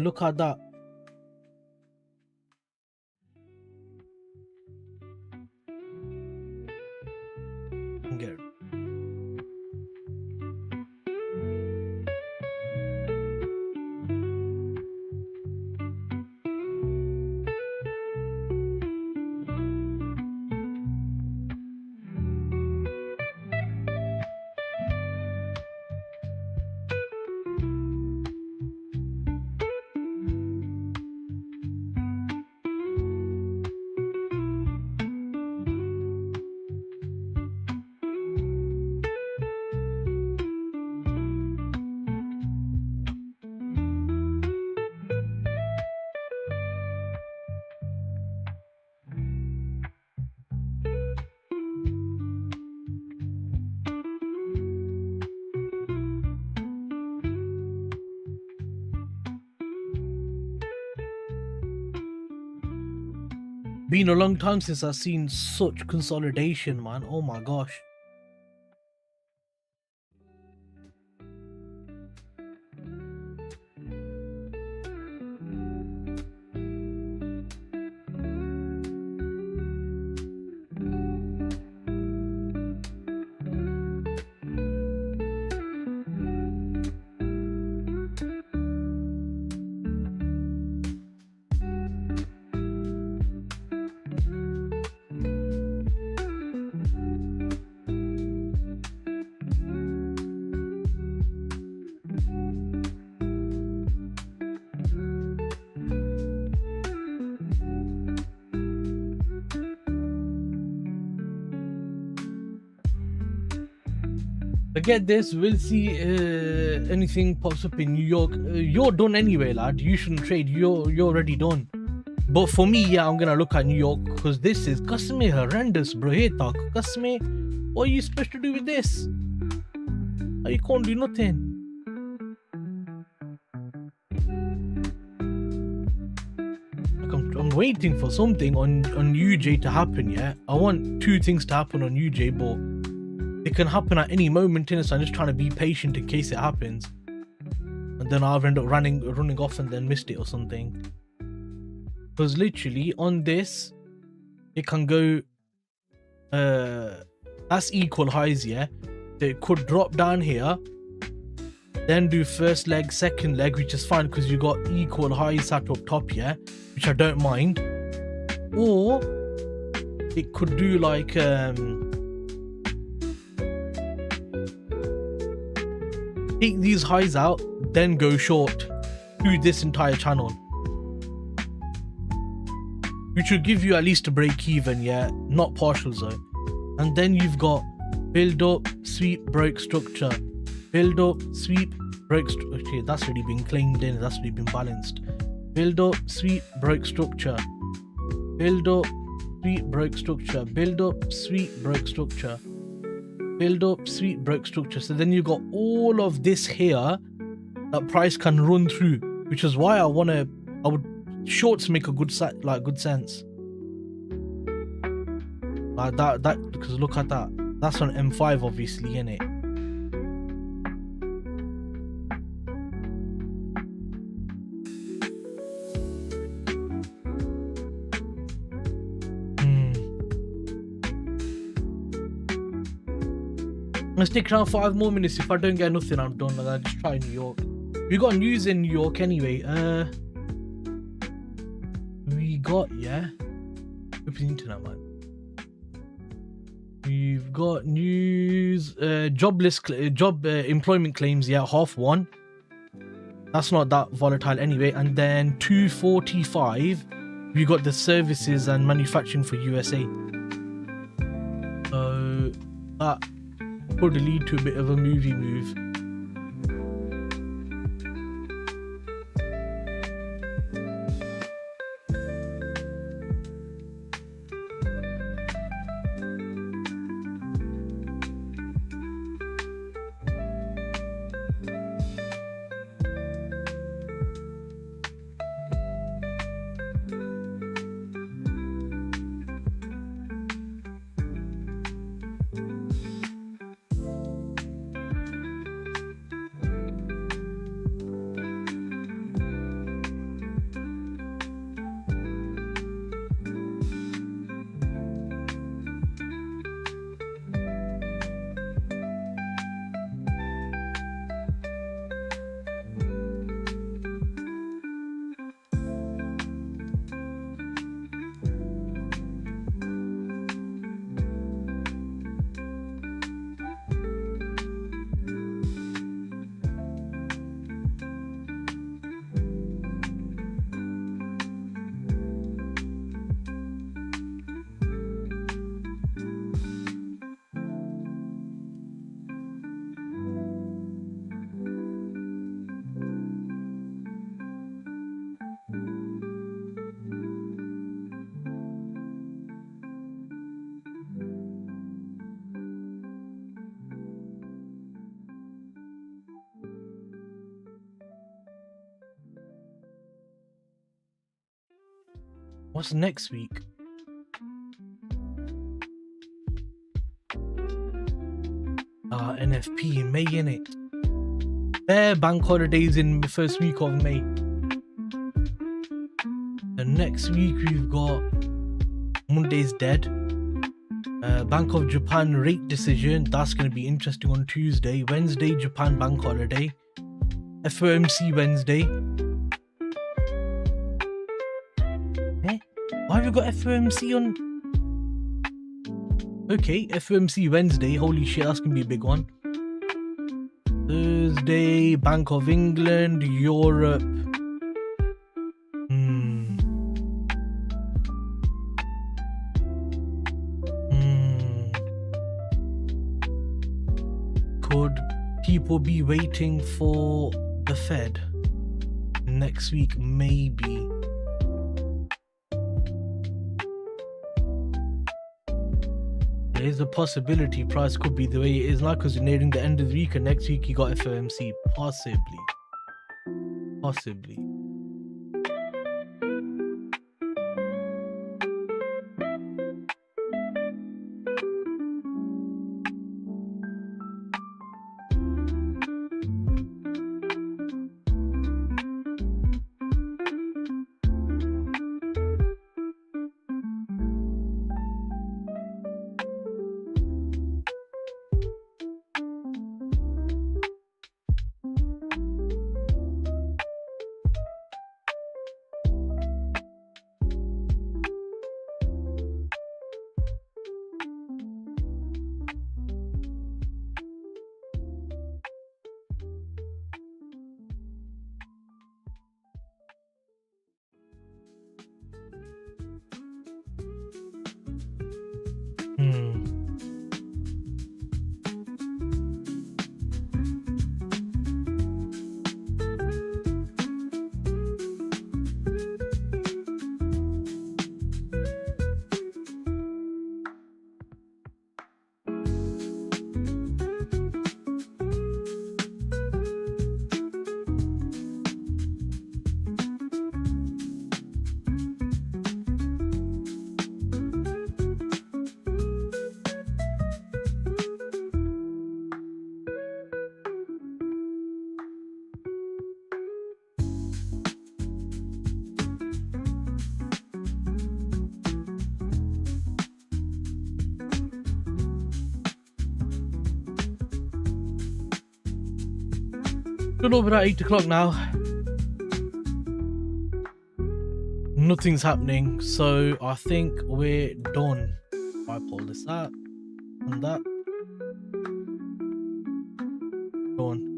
look at that. Get it. been a long time since I've seen such consolidation, man. Oh my gosh. Forget this, we'll see anything pops up in New York. You're done anyway, lad. You shouldn't trade. You're already done. But for me, yeah, I'm gonna look at New York because this is customary horrendous, bro. Hey, talk customary. What are you supposed to do with this? You can't do nothing. I'm waiting for something on UJ to happen. Yeah, I want two things to happen on UJ, but it can happen at any moment in it, so I'm just trying to be patient in case it happens. And then I'll end up running off and then missed it or something. Because literally on this, it can go that's equal highs, yeah. So it could drop down here, then do first leg, second leg, which is fine because you got equal highs sat up top, yeah, which I don't mind. Or it could do like take these highs out, then go short through this entire channel, which will give you at least a break even, yeah, not partials though. And then you've got build up, sweep, break structure, build up, sweep, break structure. Okay, that's already been claimed in, that's already been balanced. Build up, sweep, break structure, build up, sweep, break structure, build up, sweep, break structure, build up, sweep, break structure. So then you got all of this here that price can run through, which is why I would shorts make a good sense like that because look at that, that's on M5 obviously, innit? Let's stick around 5 more minutes. If I don't get nothing, I'm done. I'll just try New York. We got news in New York anyway. We got, yeah, open internet, man. We've got news, job employment claims, yeah, half one. That's not that volatile anyway. And then 245, we got the services and manufacturing for USA. So that could lead to a bit of a movie move. What's next week? NFP in May, innit? Bare bank holidays in the first week of May. The next week we've got Monday's dead. Bank of Japan rate decision, that's going to be interesting on Tuesday. Wednesday, Japan bank holiday. FOMC Wednesday. Why have you got FOMC on? Okay, FOMC Wednesday. Holy shit, that's going to be a big one. Thursday, Bank of England, Europe. Could people be waiting for the Fed next week? Maybe. There's a possibility price could be the way it is now because we're nearing the end of the week and next week you got FOMC. Possibly. Little over at 8 o'clock now. Nothing's happening, so I think we're done. I pull this out and that. Done.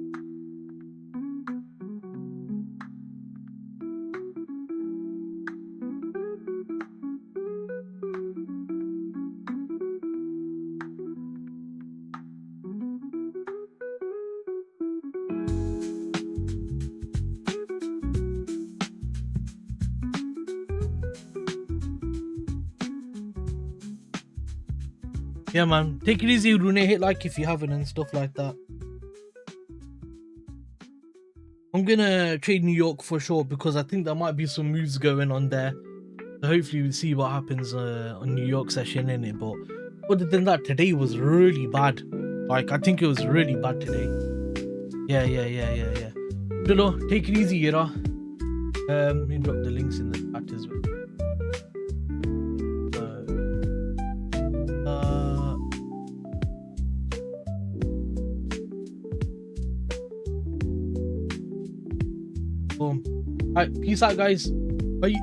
Yeah, man. Take it easy, Rune. Hit like if you haven't and stuff like that. I'm gonna trade New York for sure because I think there might be some moves going on there. So hopefully we'll see what happens on New York session in it. But other than that, today was really bad. Like, I think it was really bad today. Yeah. Chalo, take it easy, Yira. Let me drop the links in the chat as well. Boom. Alright, peace out, guys. Bye.